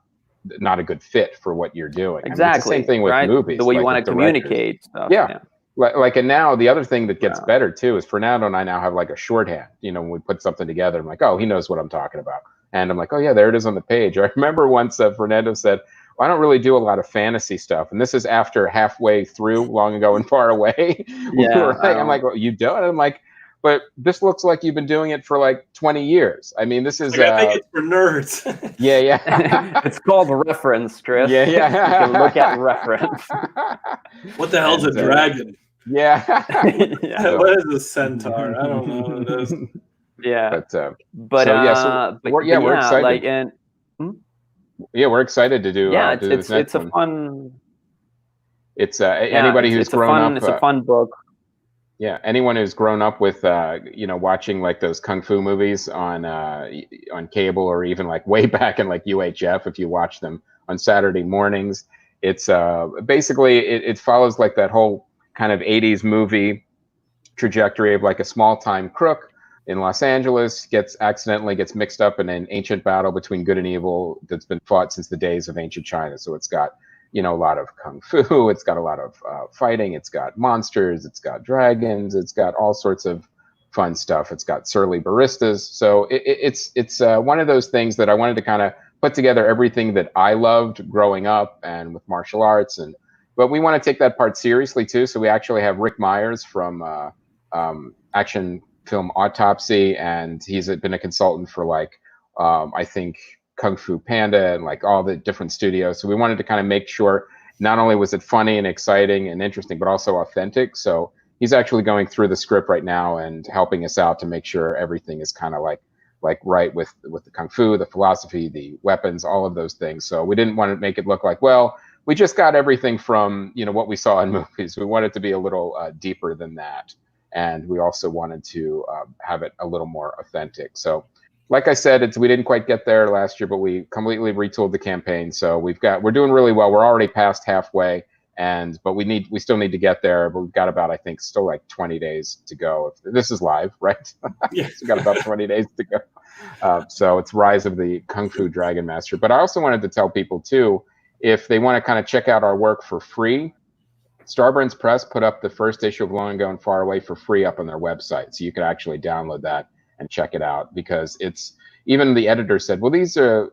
[SPEAKER 2] a good fit for what you're doing.
[SPEAKER 3] Exactly.
[SPEAKER 2] I mean, it's the same thing with movies.
[SPEAKER 3] The way you want to communicate stuff.
[SPEAKER 2] Yeah. And now the other thing that gets better too is Fernando and I now have like a shorthand. When we put something together, I'm like, oh, he knows what I'm talking about. And I'm like, oh yeah, there it is on the page. I remember once Fernando said, well, I don't really do a lot of fantasy stuff. And this is after halfway through Long Ago and Far Away. I'm like, well, you don't? And I'm like, but this looks like you've been doing it for like 20 years. I mean, this is.
[SPEAKER 1] I think it's for nerds.
[SPEAKER 2] Yeah.
[SPEAKER 3] It's called reference, Chris.
[SPEAKER 2] Yeah.
[SPEAKER 3] You can look at reference.
[SPEAKER 1] What the hell's a dragon?
[SPEAKER 2] Yeah.
[SPEAKER 1] What is a centaur? I don't know what it is.
[SPEAKER 3] Yeah.
[SPEAKER 2] We're excited. We're excited to do.
[SPEAKER 3] Yeah,
[SPEAKER 2] do
[SPEAKER 3] it's a fun.
[SPEAKER 2] It's anybody who's grown up.
[SPEAKER 3] It's a fun book.
[SPEAKER 2] Yeah, anyone who's grown up with watching like those kung fu movies on cable, or even like way back in like UHF, if you watch them on Saturday mornings, it's basically it follows like that whole kind of 80s movie trajectory of like a small time crook in Los Angeles accidentally gets mixed up in an ancient battle between good and evil that's been fought since the days of ancient China. So it's got a lot of kung fu, it's got a lot of fighting, it's got monsters, it's got dragons, it's got all sorts of fun stuff. It's got surly baristas. So it's one of those things that I wanted to kind of put together everything that I loved growing up and with martial arts, but we want to take that part seriously too. So we actually have Rick Myers from Action Film Autopsy, and he's been a consultant for like I think Kung Fu Panda and like all the different studios. So we wanted to kind of make sure not only was it funny and exciting and interesting, but also authentic. So he's actually going through the script right now and helping us out to make sure everything is kind of like right with the Kung Fu, the philosophy, the weapons, all of those things. So we didn't want to make it look like, well, we just got everything from what we saw in movies. We wanted to be a little deeper than that. And we also wanted to have it a little more authentic. So like I said, we didn't quite get there last year, but we completely retooled the campaign. So we're doing really well. We're already past halfway, but we still need to get there. But we've got about, I think, still like 20 days to go. This is live, right?
[SPEAKER 1] Yeah.
[SPEAKER 2] We've got about 20 days to go. So it's Rise of the Kung Fu Dragon Master. But I also wanted to tell people too, if they want to kind of check out our work for free, Starburns Press put up the first issue of Long Ago and Far Away for free up on their website. So you can actually download that and check it out, because even the editor said, well, these are,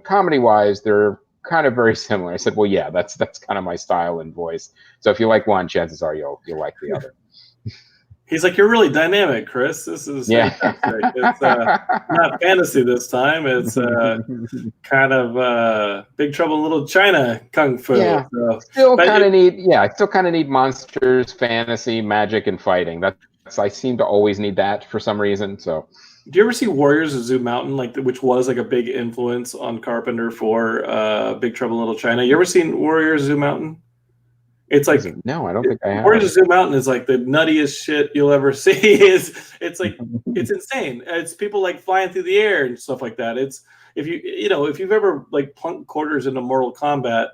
[SPEAKER 2] comedy wise, they're kind of very similar. I said, well, yeah, that's kind of my style and voice. So if you like one, chances are you'll like the other.
[SPEAKER 1] He's like, you're really dynamic, Chris. This is it's not fantasy this time. It's kind of Big Trouble in Little China kung fu.
[SPEAKER 2] Yeah.
[SPEAKER 1] So,
[SPEAKER 2] still kind of need monsters, fantasy, magic, and fighting. I seem to always need that for some reason. So,
[SPEAKER 1] do you ever see Warriors of Zoo Mountain, which was like a big influence on Carpenter for Big Trouble in Little China? You ever seen Warriors of Zoo Mountain? It's like,
[SPEAKER 2] no, I don't think I have.
[SPEAKER 1] Warriors of Zoo Mountain is like the nuttiest shit you'll ever see. It's like it's insane. It's people like flying through the air and stuff like that. It's if you've ever like plunked quarters into Mortal Kombat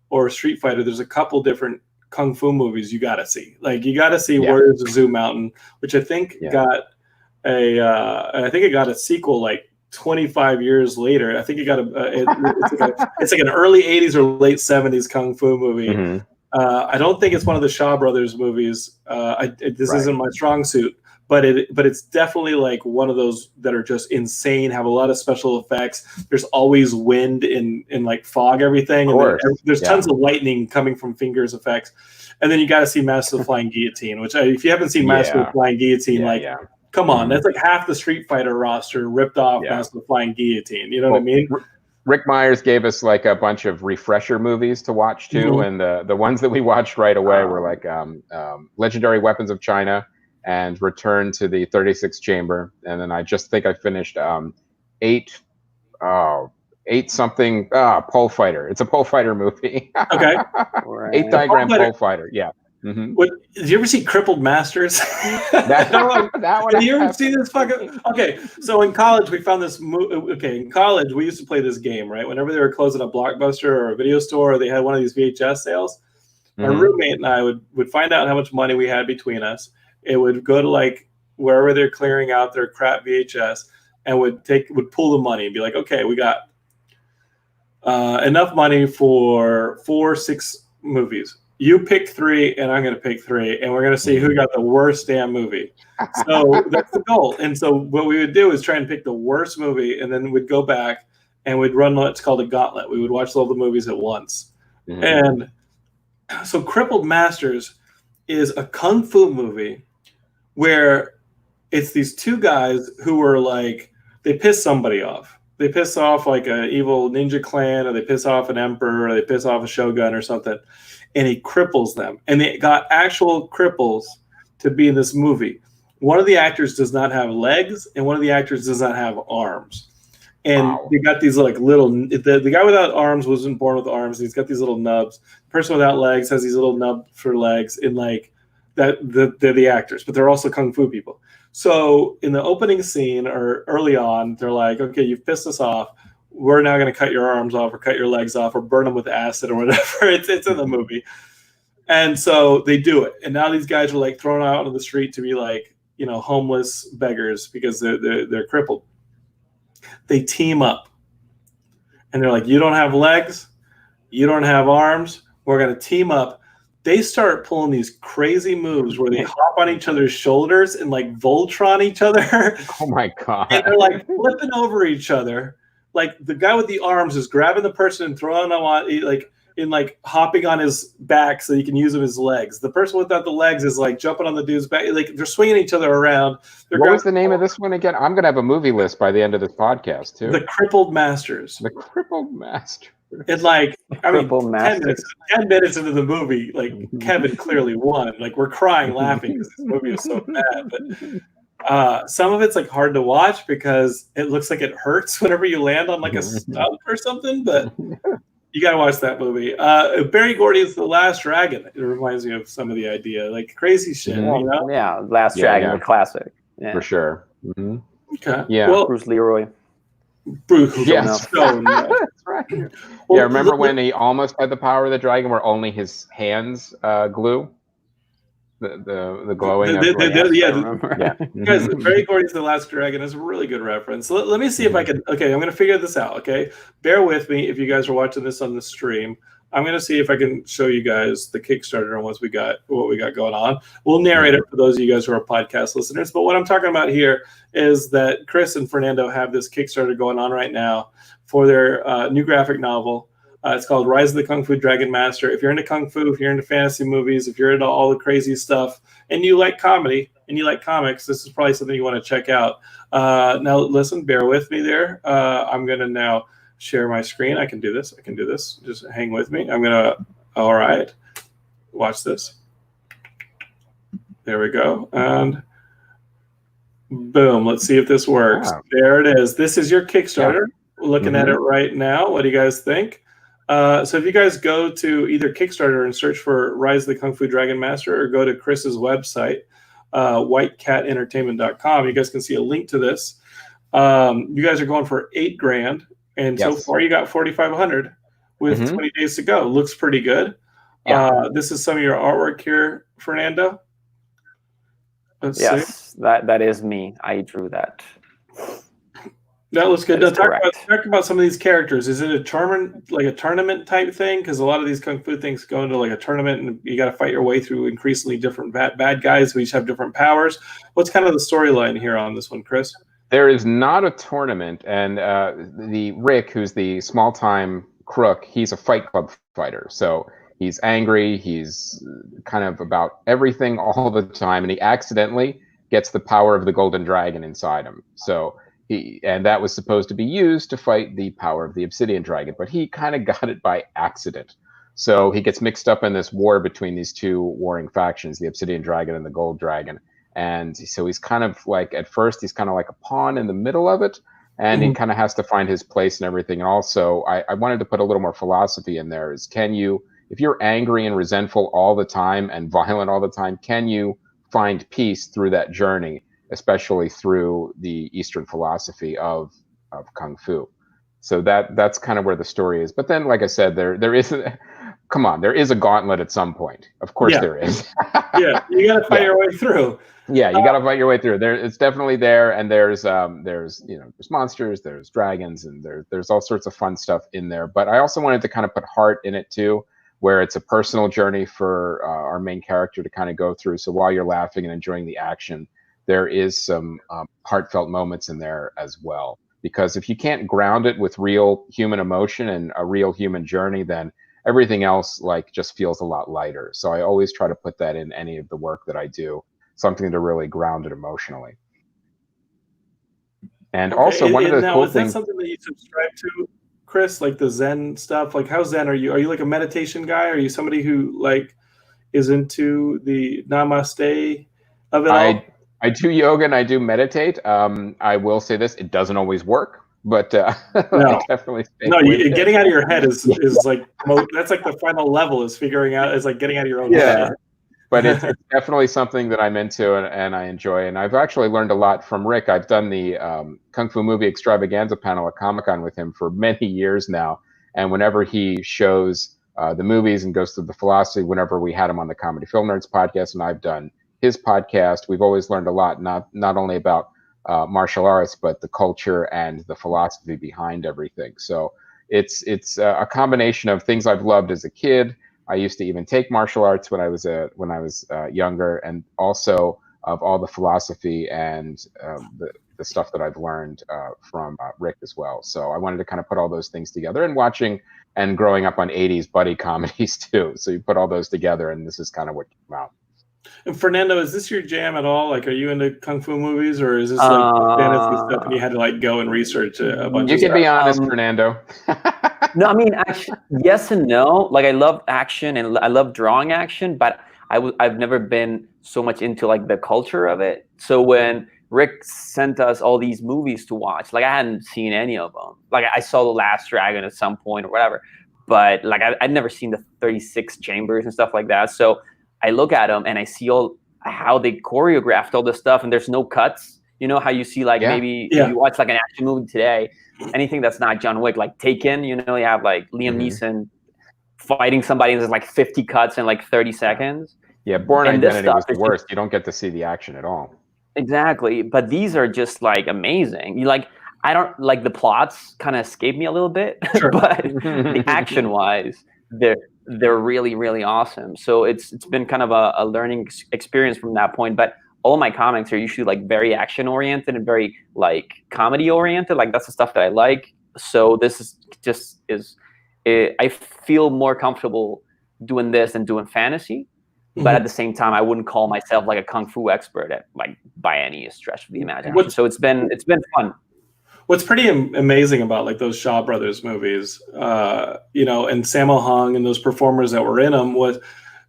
[SPEAKER 1] or Street Fighter, there's a couple different kung fu movies you gotta see. Like you gotta see Warriors of Zoo Mountain, which I think got it got a sequel like 25 years later. I think it got it's like an early 80s or late 70s kung fu movie. Mm-hmm. I don't think it's one of the Shaw Brothers movies. This isn't my strong suit, but it's definitely like one of those that are just insane, have a lot of special effects. There's always wind in like fog, everything.
[SPEAKER 2] Of course.
[SPEAKER 1] And there's tons of lightning coming from fingers effects. And then you got to see Master of the Flying Guillotine, which if you haven't seen Master of the Flying Guillotine, come on, that's like half the Street Fighter roster ripped off Master of the Flying Guillotine. You know what I mean?
[SPEAKER 2] Rick Myers gave us like a bunch of refresher movies to watch too, and the ones that we watched right away were like Legendary Weapons of China and Return to the 36th Chamber, and then I just think I finished eight something Pole Fighter. It's a Pole Fighter movie.
[SPEAKER 1] Okay.
[SPEAKER 2] Right. 8 Diagram Pole Fighter. Yeah.
[SPEAKER 1] Did you ever see Crippled Masters?
[SPEAKER 2] that one.
[SPEAKER 1] Did you ever see this fucking? Okay, so in college we found this. In college we used to play this game, right? Whenever they were closing a Blockbuster or a video store, or they had one of these VHS sales. My roommate and I would find out how much money we had between us. It would go to like wherever they're clearing out their crap VHS, and would pull the money and be like, okay, we got enough money for 4-6 movies. You pick 3, and I'm going to pick 3, and we're going to see who got the worst damn movie. So that's the goal. And so what we would do is try and pick the worst movie, and then we'd go back and we'd run what's called a gauntlet. We would watch all the movies at once. And so Crippled Masters is a kung fu movie where it's these 2 guys who are like, they piss somebody off. They piss off like an evil ninja clan, or they piss off an emperor, or they piss off a shogun or something. And he cripples them. And they got actual cripples to be in this movie. One of the actors does not have legs, and one of the actors does not have arms. And they got these like little, the guy without arms wasn't born with arms. He's got these little nubs. The person without legs has these little nubs for legs. And like that, they're the actors, but they're also kung fu people. So in the opening scene or early on, they're like, okay, you've pissed us off. We're now going to cut your arms off or cut your legs off or burn them with acid or whatever. It's in the movie. And so they do it. And now these guys are like thrown out on the street to be like, homeless beggars because they're crippled. They team up. And they're like, you don't have legs. You don't have arms. We're going to team up. They start pulling these crazy moves where they hop on each other's shoulders and like Voltron each other.
[SPEAKER 2] Oh my God.
[SPEAKER 1] And they're like flipping over each other. Like the guy with the arms is grabbing the person and throwing them on, hopping on his back so he can use them as legs. The person without the legs is like jumping on the dude's back. Like they're swinging each other around.
[SPEAKER 2] What was the name of this one again? I'm going to have a movie list by the end of this podcast too.
[SPEAKER 1] The Crippled Masters.
[SPEAKER 2] The Crippled Masters.
[SPEAKER 1] And 10 minutes into the movie, like Kevin clearly won. Like we're crying laughing because this movie is so bad. But some of it's like hard to watch because it looks like it hurts whenever you land on like a stump or something. But you got to watch that movie. Barry Gordy's The Last Dragon. It reminds me of some of the idea, like crazy shit.
[SPEAKER 3] Yeah, Last Dragon, a classic. Yeah.
[SPEAKER 2] For sure.
[SPEAKER 1] Okay.
[SPEAKER 2] Yeah.
[SPEAKER 3] Well, Bruce Leroy.
[SPEAKER 1] Bruce.
[SPEAKER 2] Yes.
[SPEAKER 1] That's
[SPEAKER 2] right. Well, remember when he almost had the power of the dragon, where only his hands glue? The glowing.
[SPEAKER 1] Guys, Barry Gordy's The Last Dragon is a really good reference. Let me see if I can. Okay, I'm going to figure this out. Okay, bear with me if you guys are watching this on the stream. I'm going to see if I can show you guys the Kickstarter and what we got going on. We'll narrate it for those of you guys who are podcast listeners. But what I'm talking about here is that Chris and Fernando have this Kickstarter going on right now for their new graphic novel. It's called Rise of the Kung Fu Dragon Master. If you're into Kung Fu, if you're into fantasy movies, if you're into all the crazy stuff, and you like comedy and you like comics, this is probably something you want to check out. Now, listen, bear with me there. I'm going to now share my screen. I can do this. Just hang with me. All right. Watch this. There we go. And boom. Let's see if this works. Wow. There it is. This is your Kickstarter. Yeah. Looking at it right now. What do you guys think? So if you guys go to either Kickstarter and search for Rise of the Kung Fu Dragon Master or go to Chris's website, whitecatentertainment.com, you guys can see a link to this. You guys are going for $8,000. And so far, you got 4,500 with 20 days to go. Looks pretty good. Yeah. This is some of your artwork here, Fernando. Let's see.
[SPEAKER 3] That is me. I drew that.
[SPEAKER 1] That looks good.
[SPEAKER 3] That
[SPEAKER 1] Now,
[SPEAKER 3] is
[SPEAKER 1] talk about some of these characters. Is it a tournament type thing? Because a lot of these kung fu things go into like a tournament, and you got to fight your way through increasingly different bad guys who each have different powers. What's kind of the storyline here on this one, Chris?
[SPEAKER 2] There is not a tournament, and the Rick, who's the small-time crook, he's a Fight Club fighter. So he's angry. He's kind of about everything all the time, and he accidentally gets the power of the Golden Dragon inside him. So and that was supposed to be used to fight the power of the Obsidian Dragon, but he kind of got it by accident. So he gets mixed up in this war between these two warring factions, the Obsidian Dragon and the Gold Dragon. And so he's kind of like, at first, he's kind of like a pawn in the middle of it, and he kind of has to find his place and everything. And also, I wanted to put a little more philosophy in there. Is if you're angry and resentful all the time and violent all the time, can you find peace through that journey? Especially through the Eastern philosophy of Kung Fu. So that's kind of where the story is. But then, like I said, there is a gauntlet at some point. Of course there is.
[SPEAKER 1] Yeah, you got to fight your way through.
[SPEAKER 2] Yeah, you got to fight your way through. It's definitely there, and there's monsters, there's dragons, and there's all sorts of fun stuff in there. But I also wanted to kind of put heart in it too, where it's a personal journey for our main character to kind of go through. So while you're laughing and enjoying the action, there is some heartfelt moments in there as well. Because if you can't ground it with real human emotion and a real human journey, then everything else just feels a lot lighter. So I always try to put that in any of the work that I do, something to really ground it emotionally. And also one of the cool things.
[SPEAKER 1] Is that something that you subscribe to, Chris? Like the Zen stuff? Like how Zen are you? Are you like a meditation guy? Are you somebody who is into the namaste of it all?
[SPEAKER 2] I do yoga and I do meditate. I will say this: it doesn't always work, but I definitely
[SPEAKER 1] getting out of your head is like that's like the final level is figuring out is like getting out of your own head.
[SPEAKER 2] But it's definitely something that I'm into and I enjoy. And I've actually learned a lot from Rick. I've done the Kung Fu Movie Extravaganza panel at Comic-Con with him for many years now. And whenever he shows the movies and goes through the philosophy, whenever we had him on the Comedy Film Nerds podcast, and I've done his podcast, we've always learned a lot, not only about martial arts, but the culture and the philosophy behind everything. So it's a combination of things I've loved as a kid. I used to even take martial arts when I was younger, and also of all the philosophy and the stuff that I've learned from Rick as well. So I wanted to kind of put all those things together, and watching and growing up on 80s buddy comedies too. So you put all those together, and this is kind of what came out.
[SPEAKER 1] And Fernando, is this your jam at all? Like, are you into kung fu movies, or is this like fantasy stuff and you had to go and research a bunch of stuff?
[SPEAKER 2] You can be honest, Fernando.
[SPEAKER 3] No, I mean, actually, yes and no. Like, I love action and I love drawing action, but I've never been so much into the culture of it. So when Rick sent us all these movies to watch, I hadn't seen any of them. I saw The Last Dragon at some point or whatever, but I'd never seen the 36 chambers and stuff like that. So I look at them and I see how they choreographed all this stuff, and there's no cuts. You know how you see maybe you watch an action movie today, anything that's not John Wick, like Taken. You have Liam Neeson fighting somebody, and there's 50 cuts in 30 seconds.
[SPEAKER 2] Yeah, Bourne Identity was the worst. You don't get to see the action at all.
[SPEAKER 3] Exactly, but these are just amazing. I don't the plots kind of escape me a little bit,
[SPEAKER 1] sure.
[SPEAKER 3] But the action wise, they're really, really awesome. So it's been kind of a learning experience from that point. But all my comics are usually very action oriented and very comedy oriented. That's the stuff that I like. So this is I feel more comfortable doing this than doing fantasy. Mm-hmm. But at the same time, I wouldn't call myself a kung fu expert at by any stretch of the imagination. So it's been fun.
[SPEAKER 1] What's pretty amazing about those Shaw Brothers movies, and Sammo Hung and those performers that were in them was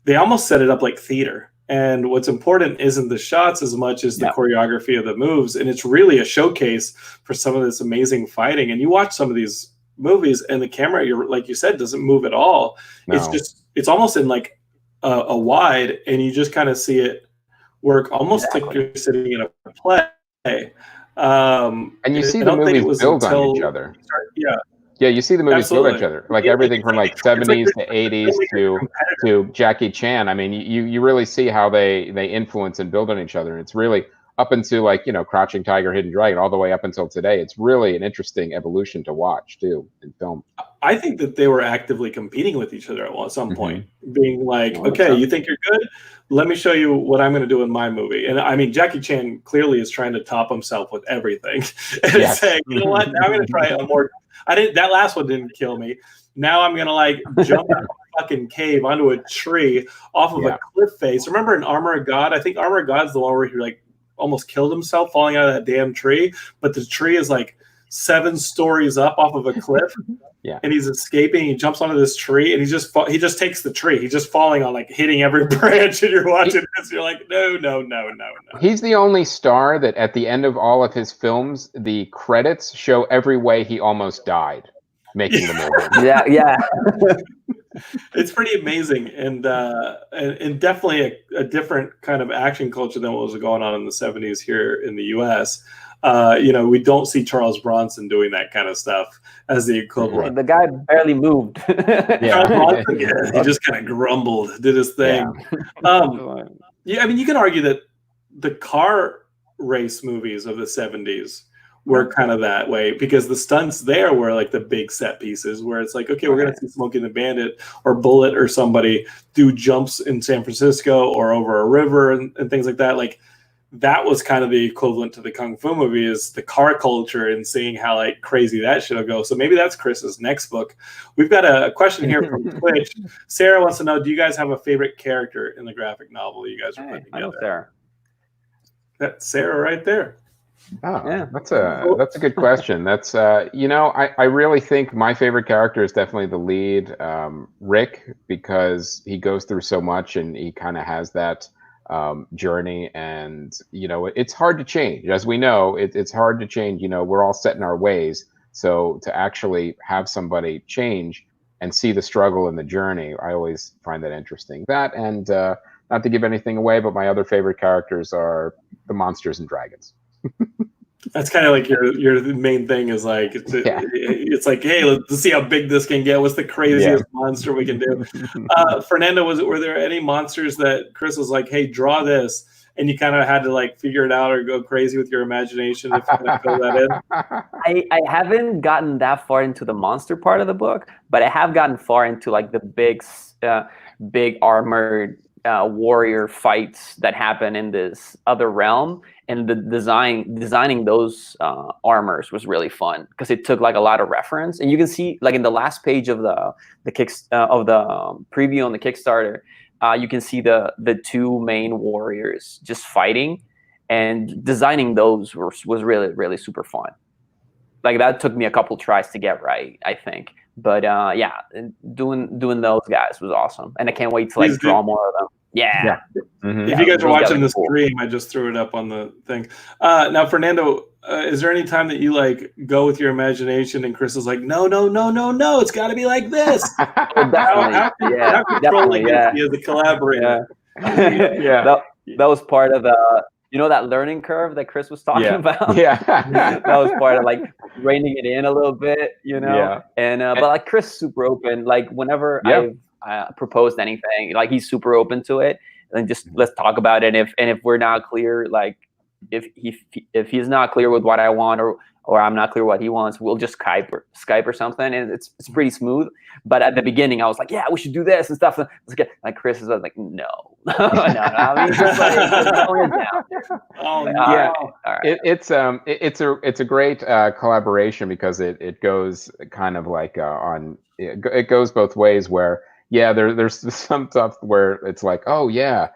[SPEAKER 1] they almost set it up like theater. And what's important isn't the shots as much as the choreography of the moves. And it's really a showcase for some of this amazing fighting. And you watch some of these movies and the camera, like you said, doesn't move at all. No. It's almost in a wide, and you just kind of see it work almost like you're sitting in a play.
[SPEAKER 2] And you see the movies build on each other. Yeah, you see the movies build on each other. Everything from 70s to 80s to Jackie Chan. I mean, you really see how they influence and build on each other. And it's really up into like, Crouching Tiger, Hidden Dragon, all the way up until today. It's really an interesting evolution to watch too in film.
[SPEAKER 1] I think that they were actively competing with each other at some point, being like,
[SPEAKER 3] Well,
[SPEAKER 1] okay, you think you're good? Let me show you what I'm going to do in my movie. And I mean, Jackie Chan clearly is trying to top himself with everything. And saying, you know what? Now I'm going to try a more. That last one didn't kill me. Now I'm going to like jump out of a fucking cave onto a tree off of a cliff face. Remember in Armor of God? I think Armor of God's the one where he like almost killed himself falling out of that damn tree. But the tree is like 7 stories up off of a cliff. And he's escaping. He jumps onto this tree, and he just takes the tree. He's just falling on, like, hitting every branch. And you're watching this. You're like, no.
[SPEAKER 2] He's the only star that at the end of all of his films, the credits show every way he almost died making the movie.
[SPEAKER 3] Yeah.
[SPEAKER 1] It's pretty amazing, and definitely a different kind of action culture than what was going on in the 70s here in the U.S. We don't see Charles Bronson doing that kind of stuff as the equivalent.
[SPEAKER 3] The guy barely moved.
[SPEAKER 1] Charles Bronson, he just kind of grumbled, did his thing. I mean, you can argue that the car race movies of the 70s were kind of that way, because the stunts there were like the big set pieces where it's like, okay, we're going to see Smokey and the Bandit or Bullet or somebody do jumps in San Francisco or over a river and things like that. Like, that was kind of the equivalent to the Kung Fu movie, is the car culture and seeing how like crazy that shit'll go. So maybe that's Chris's next book. We've got a question here from Twitch. Sarah wants to know, do you guys have a favorite character in the graphic novel you guys are putting together?
[SPEAKER 3] I know Sarah.
[SPEAKER 1] That's Sarah right there.
[SPEAKER 2] Oh, yeah, that's a good question. That's I really think my favorite character is definitely the lead, Rick, because he goes through so much and he kind of has that journey, and it's hard to change. As we know, it's hard to change. We're all set in our ways, so to actually have somebody change and see the struggle and the journey, I always find that interesting. That, and not to give anything away, but my other favorite characters are the monsters and dragons.
[SPEAKER 1] That's kind of like your main thing is like, it's like, hey, let's see how big this can get. What's the craziest monster we can do? Fernando, were there any monsters that Chris was like, hey, draw this, and you kind of had to like figure it out or go crazy with your imagination if you're going to fill that in?
[SPEAKER 3] I haven't gotten that far into the monster part of the book, but I have gotten far into like the big armored warrior fights that happen in this other realm, and the designing those armors was really fun because it took like a lot of reference, and you can see like in the last page of the preview on the Kickstarter, you can see the 2 main warriors just fighting, and designing those was really, really super fun. Like, that took me a couple tries to get right, I think. But doing those guys was awesome, and I can't wait to like draw more of them. Yeah.
[SPEAKER 1] If you guys are watching the stream, I just threw it up on the thing. Now, Fernando, is there any time that you like go with your imagination and Chris is like, no, it's got to be like this? How controlling is he as a collaborator?
[SPEAKER 3] That was part of the. That learning curve that Chris was talking about? That was part of like reining it in a little bit, And but like Chris is super open. Like whenever I've proposed anything, like he's super open to it. And just let's talk about it. And if we're not clear, like if he's not clear with what I want or I'm not clear what he wants, we'll just Skype or something, and it's pretty smooth. But at the beginning, I was like, yeah, we should do this and stuff. Like Chris is like, no. I mean, just like, tone it down.
[SPEAKER 1] Oh,
[SPEAKER 3] yeah. All right.
[SPEAKER 2] It's a great collaboration because it goes kind of like it goes both ways. Where there's some stuff where it's like, oh yeah.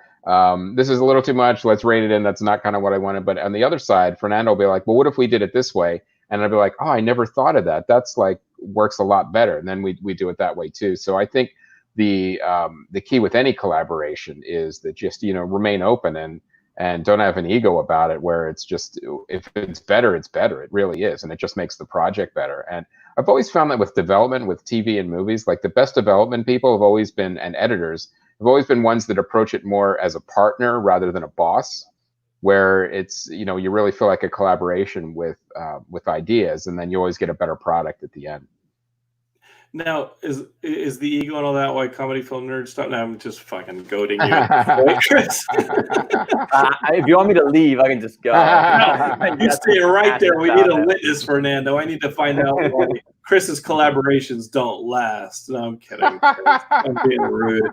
[SPEAKER 2] This is a little too much. Let's rate it in. That's not kind of what I wanted. But on the other side, Fernando will be like, well, what if we did it this way? And I'd be like, oh, I never thought of that. That's like works a lot better. And then we do it that way too. So I think the key with any collaboration is that just, remain open and don't have an ego about it, where it's just, if it's better, it's better. It really is. And it just makes the project better. And I've always found that with development, with TV and movies, like the best development people have always been, and editors, have always been ones that approach it more as a partner rather than a boss, where it's, you really feel like a collaboration with ideas, and then you always get a better product at the end.
[SPEAKER 1] Now, is the ego and all that why comedy film nerd stuff? No, I'm just fucking goading you, right, Chris?
[SPEAKER 3] If you want me to leave, I can just go.
[SPEAKER 1] No, you stay right there. We need a witness, Fernando. I need to find out why Chris's collaborations don't last. No, I'm kidding. I'm being rude.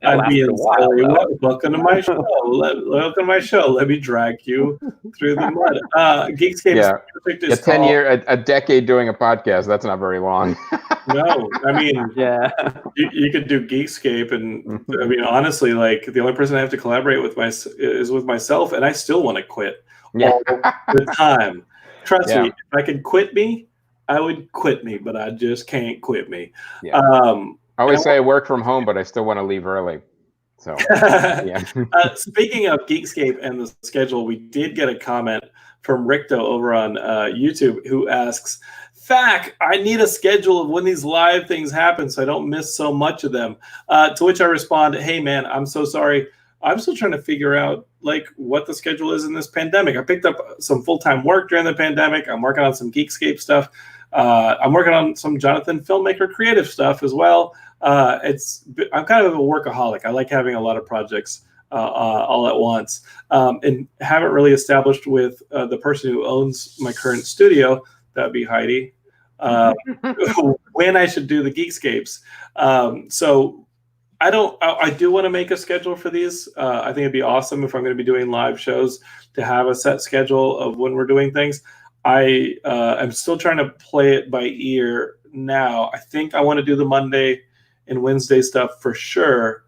[SPEAKER 1] I'm being silly. Welcome to my show. Welcome to my show. Let me drag you through the mud. Geekscape is
[SPEAKER 2] 10 year, a decade doing a podcast. That's not very long.
[SPEAKER 1] No, I mean, you could do Geekscape, and I mean, honestly, like the only person I have to collaborate with is with myself, and I still want to quit all the time. Trust me, if I could quit me, I would quit me, but I just can't quit me.
[SPEAKER 2] Yeah. I always say I work from home, but I still want to leave early. So,
[SPEAKER 1] speaking of Geekscape and the schedule, we did get a comment from Ricto over on YouTube who asks, "Fac, I need a schedule of when these live things happen so I don't miss so much of them." To which I respond, "Hey man, I'm so sorry. I'm still trying to figure out like what the schedule is in this pandemic. I picked up some full-time work during the pandemic. I'm working on some Geekscape stuff. I'm working on some Jonathan filmmaker creative stuff as well. I'm kind of a workaholic. I like having a lot of projects all at once, and haven't really established with the person who owns my current studio, that'd be Heidi, when I should do the Geekscapes. So I do want to make a schedule for these. I think it'd be awesome if I'm going to be doing live shows to have a set schedule of when we're doing things. I'm still trying to play it by ear now. I think I want to do the Monday and Wednesday stuff for sure.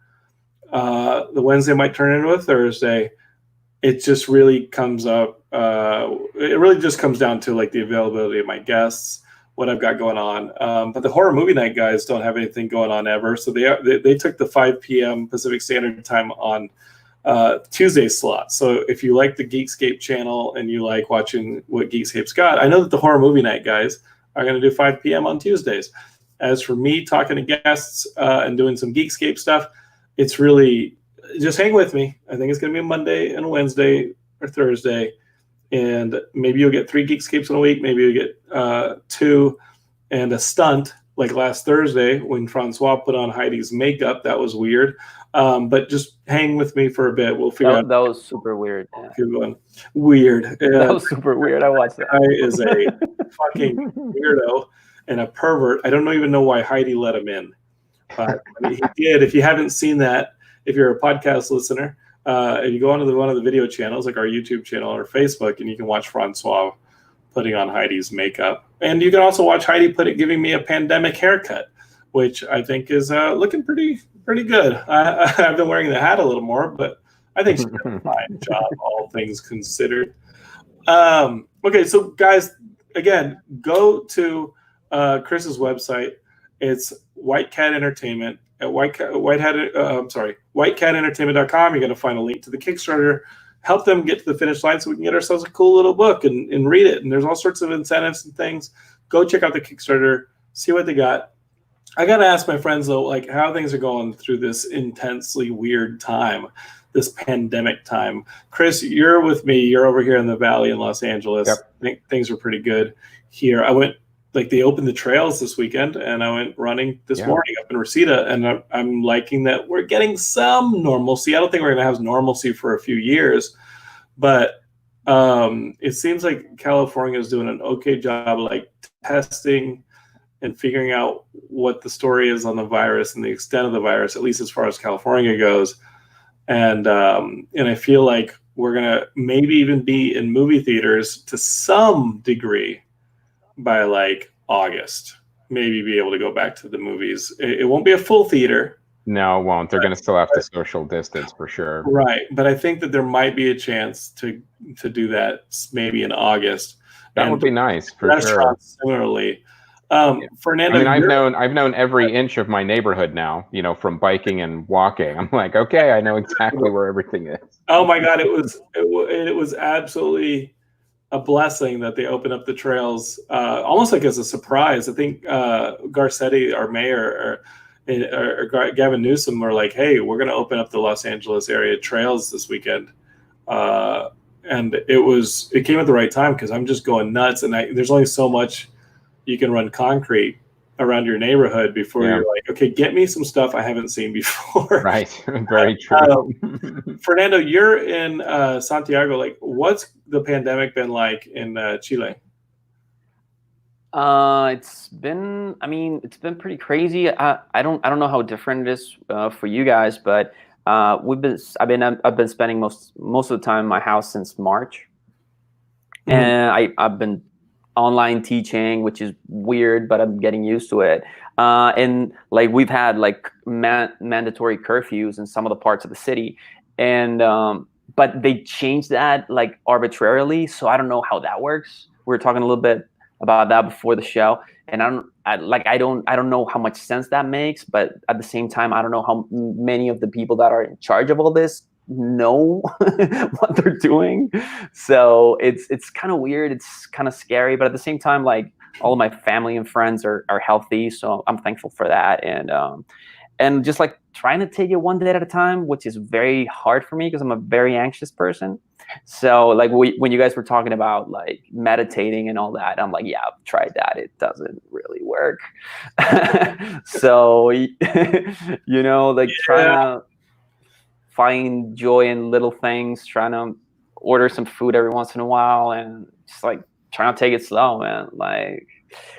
[SPEAKER 1] The Wednesday might turn into a Thursday. It just really comes up. It really just comes down to like the availability of my guests, what I've got going on. But the horror movie night guys don't have anything going on ever. So they took the 5 p.m. Pacific Standard Time on Tuesday slot. So if you like the Geekscape channel and you like watching what Geekscape's got, I know that the horror movie night guys are going to do 5 p.m. on Tuesdays. As for me talking to guests and doing some Geekscape stuff, it's really just hang with me. I think it's going to be a Monday and a Wednesday or Thursday. And maybe you'll get 3 Geekscapes in a week. Maybe you'll get 2 and a stunt like last Thursday when Francois put on Heidi's makeup. That was weird. But just hang with me for a bit. We'll figure out.
[SPEAKER 3] That was super weird.
[SPEAKER 1] Weird.
[SPEAKER 3] That was super weird. I watched that.
[SPEAKER 1] Guy is a fucking weirdo and a pervert. I don't even know why Heidi let him in. But he did. If you haven't seen that, if you're a podcast listener, if you go onto one of the video channels, like our YouTube channel or Facebook, and you can watch Francois putting on Heidi's makeup. And you can also watch Heidi giving me a pandemic haircut, which I think is looking pretty good. I've been wearing the hat a little more, but I think she's done a fine job, all things considered. Okay, so guys, again, go to Chris's website. It's White Cat Entertainment at whitecatentertainment.com. You're going to find a link to the Kickstarter. Help them get to the finish line so we can get ourselves a cool little book and read it. And there's all sorts of incentives and things. Go check out the Kickstarter, see what they got. I got to ask my friends, though, like how things are going through this intensely weird time, this pandemic time. Chris, you're with me. You're over here in the Valley in Los Angeles.
[SPEAKER 2] Yep.
[SPEAKER 1] I think things are pretty good here. I went, they opened the trails this weekend, and I went running this morning up in Reseda, and I'm liking that we're getting some normalcy. I don't think we're going to have normalcy for a few years, but it seems like California is doing an okay job of like testing and figuring out what the story is on the virus and the extent of the virus, at least as far as California goes. And I feel like we're going to maybe even be in movie theaters to some degree by like August, maybe be able to go back to the movies. It won't be a full theater.
[SPEAKER 2] No, it won't. They're going to still have to social distance for sure.
[SPEAKER 1] Right. But I think that there might be a chance to do that maybe in August.
[SPEAKER 2] That would be nice for sure.
[SPEAKER 1] Similarly. Fernando,
[SPEAKER 2] I mean, I've known every inch of my neighborhood now, from biking and walking. I'm like, okay, I know exactly where everything is.
[SPEAKER 1] Oh my God. It was absolutely a blessing that they opened up the trails, almost like as a surprise. I think Garcetti, our mayor, or Gavin Newsom were like, hey, we're going to open up the Los Angeles area trails this weekend. And it came at the right time because I'm just going nuts. And there's only so much you can run concrete around your neighborhood before you're like, okay, get me some stuff I haven't seen before.
[SPEAKER 2] Right. Very true.
[SPEAKER 1] Fernando, you're in Santiago. Like, what's the pandemic been like in Chile?
[SPEAKER 3] It's been pretty crazy. I don't know how different it is for you guys, but I've been spending most of the time in my house since March, and I've been online teaching, which is weird, but I'm getting used to it. And like we've had like mandatory curfews in some of the parts of the city, and but they changed that like arbitrarily, so I don't know how that works. We were talking a little bit about that before the show, and I don't know how much sense that makes, but at the same time, I don't know how many of the people that are in charge of all this know what they're doing. So it's kind of weird. It's kind of scary, but at the same time, like all of my family and friends are healthy, so I'm thankful for that. And just like trying to take it one day at a time, which is very hard for me because I'm a very anxious person. So like when you guys were talking about like meditating and all that, I'm like, yeah, I've tried that. It doesn't really work. So, like trying to find joy in little things, trying to order some food every once in a while, and just like trying to take it slow, man. Like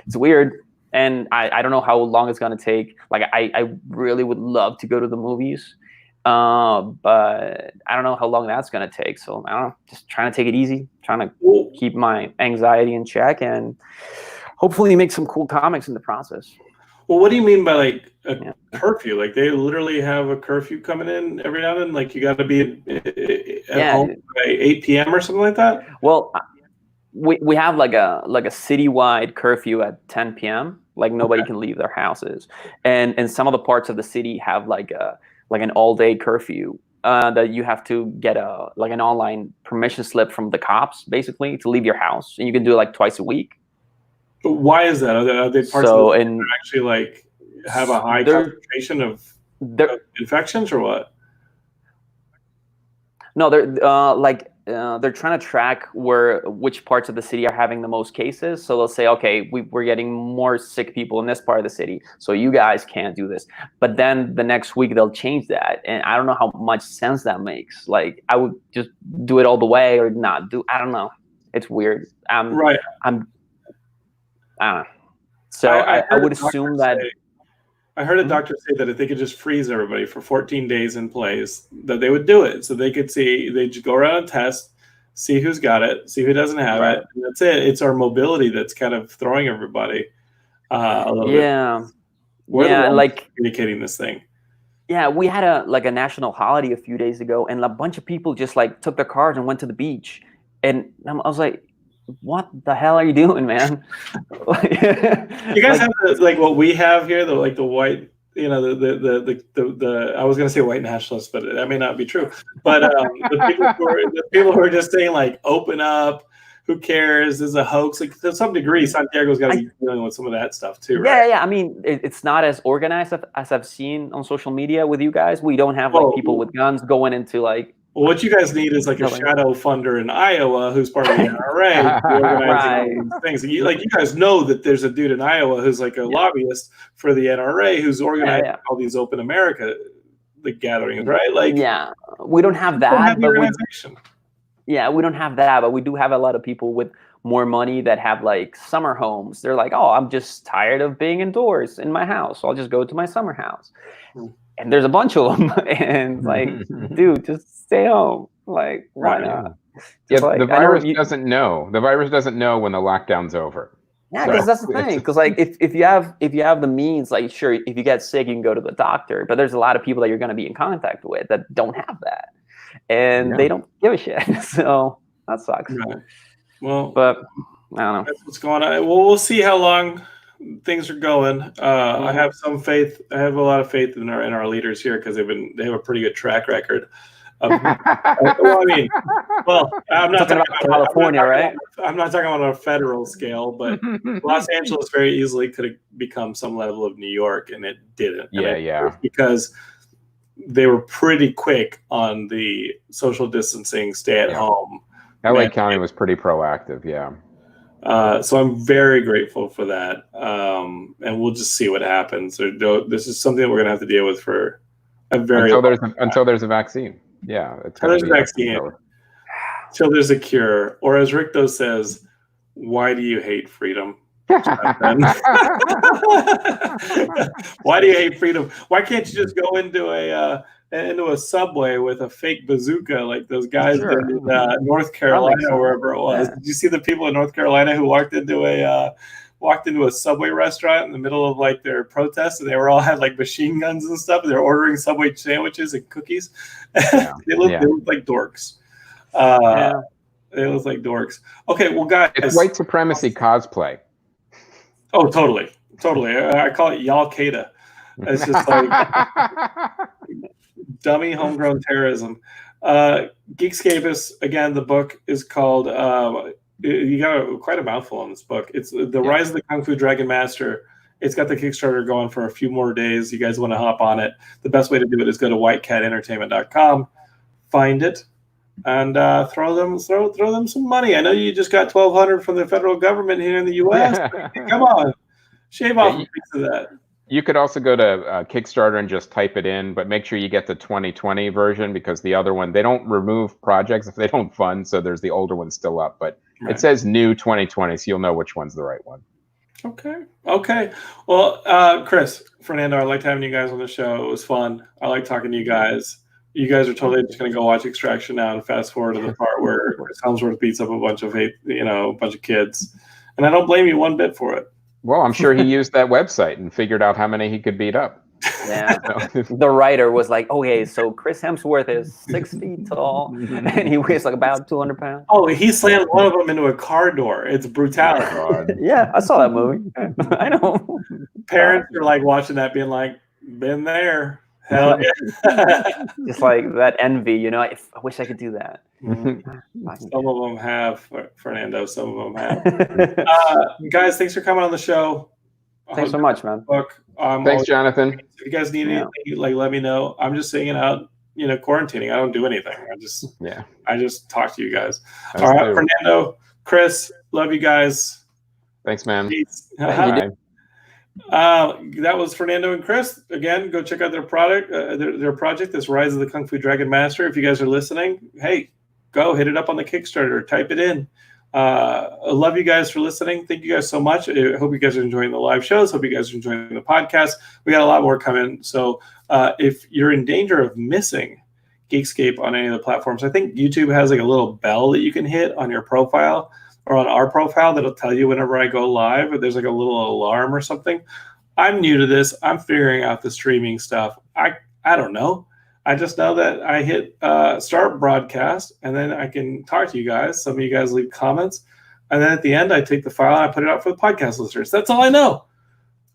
[SPEAKER 3] it's weird. And I don't know how long it's going to take. Like, I really would love to go to the movies, but I don't know how long that's going to take. So I don't know, just trying to take it easy, trying to keep my anxiety in check, and hopefully make some cool comics in the process.
[SPEAKER 1] Well, what do you mean by like a curfew? Like they literally have a curfew coming in every now and then? Like you got to be at home by 8 p.m. or something like that?
[SPEAKER 3] Well, we have like a citywide curfew at 10 p.m. Like nobody can leave their houses, and some of the parts of the city have like an all-day curfew that you have to get an online permission slip from the cops basically to leave your house, and you can do it like twice a week.
[SPEAKER 1] But why is that? Are they parts of the that actually like have a high concentration of infections or what?
[SPEAKER 3] No, they're trying to track which parts of the city are having the most cases. So they'll say, okay, we're getting more sick people in this part of the city, so you guys can't do this. But then the next week they'll change that, and I don't know how much sense that makes. Like I would just do it all the way or not do. I don't know. It's weird. I don't know. So I would assume that.
[SPEAKER 1] I heard a doctor say that if they could just freeze everybody for 14 days in place, that they would do it. So they could they'd just go around and test, see who's got it, see who doesn't have it. And that's it. It's our mobility that's kind of throwing everybody a little bit. We're the ones like communicating this thing.
[SPEAKER 3] Yeah, we had a national holiday a few days ago, and a bunch of people just like took their cars and went to the beach. And I was like, what the hell are you doing, man?
[SPEAKER 1] You guys have what we have here, the white, the I was gonna say white nationalists, but that may not be true. But the people who are just saying like open up, who cares? This is a hoax. Like to some degree, Santiago's got to be dealing with some of that stuff too, right?
[SPEAKER 3] Yeah. I mean, it's not as organized as I've seen on social media with you guys. We don't have like people with guns going into like.
[SPEAKER 1] Well, what you guys need is like a shadow funder in Iowa who's part of the NRA organizing things. You guys know that there's a dude in Iowa who's like a lobbyist for the NRA who's organizing all these Open America gatherings, right? Like,
[SPEAKER 3] we don't have that, but we don't have that, but we do have a lot of people with more money that have like summer homes. They're like, oh, I'm just tired of being indoors in my house, so I'll just go to my summer house. And there's a bunch of them, and like, dude, just stay home. Like, why not?
[SPEAKER 2] Yeah, the virus doesn't know. The virus doesn't know when the lockdown's over.
[SPEAKER 3] Yeah, because that's the thing. Because like, if you have the means, like, sure, if you get sick, you can go to the doctor. But there's a lot of people that you're going to be in contact with that don't have that, and they don't give a shit. So that sucks. Right.
[SPEAKER 1] Well,
[SPEAKER 3] but I don't know.
[SPEAKER 1] That's what's going on. Well, we'll see how long things are going. I have some faith. I have a lot of faith in our leaders here because they have a pretty good track record. I'm not talking about
[SPEAKER 3] California, right?
[SPEAKER 1] I'm not talking about on a federal scale, but Los Angeles very easily could have become some level of New York, and it didn't. Because they were pretty quick on the social distancing, stay at home.
[SPEAKER 2] LA County was pretty proactive,
[SPEAKER 1] So I'm very grateful for that. And we'll just see what happens. This is something that we're going to have to deal with for a very
[SPEAKER 2] until there's a vaccine. Yeah, it's
[SPEAKER 1] until there's a vaccine, until there's a cure, or as Rick says, why do you hate freedom? Why do you hate freedom? Why can't you just go into a subway with a fake bazooka like those guys did in North Carolina or wherever it was? Did you see the people in North Carolina who walked into a Subway restaurant in the middle of like their protests, and they were all had like machine guns and stuff, and they're ordering Subway sandwiches and cookies? They look like dorks. They look like dorks. Okay, well, guys,
[SPEAKER 2] it's white supremacy cosplay.
[SPEAKER 1] Oh, totally. I call it Y'all-Qaeda. It's just like dummy homegrown terrorism. Geekscape is, again, the book is called, you got quite a mouthful on this book. It's The Rise of the Kung Fu Dragon Master. It's got the Kickstarter going for a few more days. You guys want to hop on it. The best way to do it is go to whitecatentertainment.com, find it, and throw them some money. I know you just got $1,200 from the federal government here in the U.S. Come on, shave off a piece of that.
[SPEAKER 2] You could also go to Kickstarter and just type it in, but make sure you get the 2020 version, because the other one, they don't remove projects if they don't fund, so there's the older one still up, but it says new 2020, so you'll know which one's the right one.
[SPEAKER 1] Okay. Well, Chris, Fernando, I liked having you guys on the show. It was fun. I like talking to you guys. You guys are totally just going to go watch Extraction now and fast forward to the part where Helmsworth beats up a bunch of kids. And I don't blame you one bit for it.
[SPEAKER 2] Well, I'm sure he used that website and figured out how many he could beat up.
[SPEAKER 3] Yeah. The writer was like, okay, so Chris Hemsworth is 6 feet tall and he weighs like about 200 pounds.
[SPEAKER 1] Oh, he slammed one of them into a car door. It's brutality.
[SPEAKER 2] Oh,
[SPEAKER 3] yeah, I saw that movie. I know.
[SPEAKER 1] Parents are like watching that being like, been there. Hell yeah.
[SPEAKER 3] Just like that envy, I wish I could do that.
[SPEAKER 1] Some of them have, Fernando. Some of them have. Guys, thanks for coming on the show.
[SPEAKER 3] Thanks so much, man.
[SPEAKER 2] Thanks, Jonathan.
[SPEAKER 1] If you guys need anything, let me know. I'm just hanging out, quarantining. I don't do anything. I just talk to you guys. All right, Fernando, Chris, love you guys.
[SPEAKER 2] Thanks, man.
[SPEAKER 1] That was Fernando and Chris. Again, go check out their product, their project, this Rise of the Kung Fu Dragon Master. If you guys are listening, hey, go hit it up on the Kickstarter. Type it in. I love you guys for listening. Thank you guys so much. I hope you guys are enjoying the live shows. Hope you guys are enjoying the podcast. We got a lot more coming. So if you're in danger of missing Geekscape on any of the platforms, I think YouTube has like a little bell that you can hit on your profile or on our profile that'll tell you whenever I go live, or there's like a little alarm or something. I'm new to this. I'm figuring out the streaming stuff. I don't know. I just know that I hit start broadcast, and then I can talk to you guys. Some of you guys leave comments, and then at the end, I take the file and I put it out for the podcast listeners. That's all I know.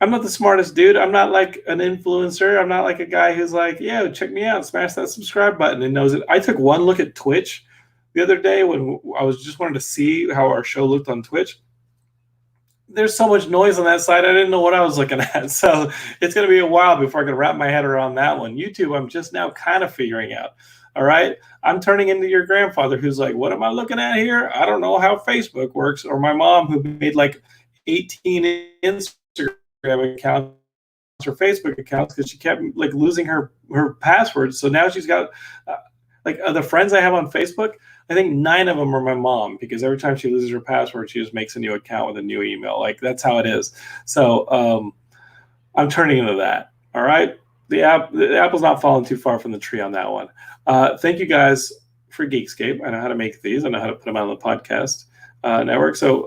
[SPEAKER 1] I'm not the smartest dude. I'm not like an influencer. I'm not like a guy who's like, yeah, check me out, smash that subscribe button and knows it. I took one look at Twitch the other day when I was just wanted to see how our show looked on Twitch. There's so much noise on that side. I didn't know what I was looking at. So it's going to be a while before I can wrap my head around that one. YouTube, I'm just now kind of figuring out. All right. I'm turning into your grandfather who's like, what am I looking at here? I don't know how Facebook works. Or my mom who made like 18 Instagram accounts or Facebook accounts because she kept like losing her passwords. So now she's got the friends I have on Facebook, I think 9 of them are my mom, because every time she loses her password, she just makes a new account with a new email. Like, that's how it is. So I'm turning into that. All right. The apple's not falling too far from the tree on that one. Thank you guys for Geekscape. I know how to make these. I know how to put them out on the podcast network. So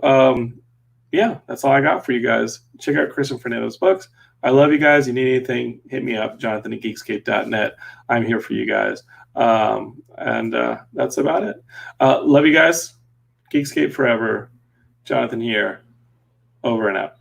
[SPEAKER 1] that's all I got for you guys. Check out Chris and Fernando's books. I love you guys. You need anything, hit me up, Jonathan at geekscape.net. I'm here for you guys. And that's about it. Love you guys. Geekscape forever. Jonathan here. Over and out.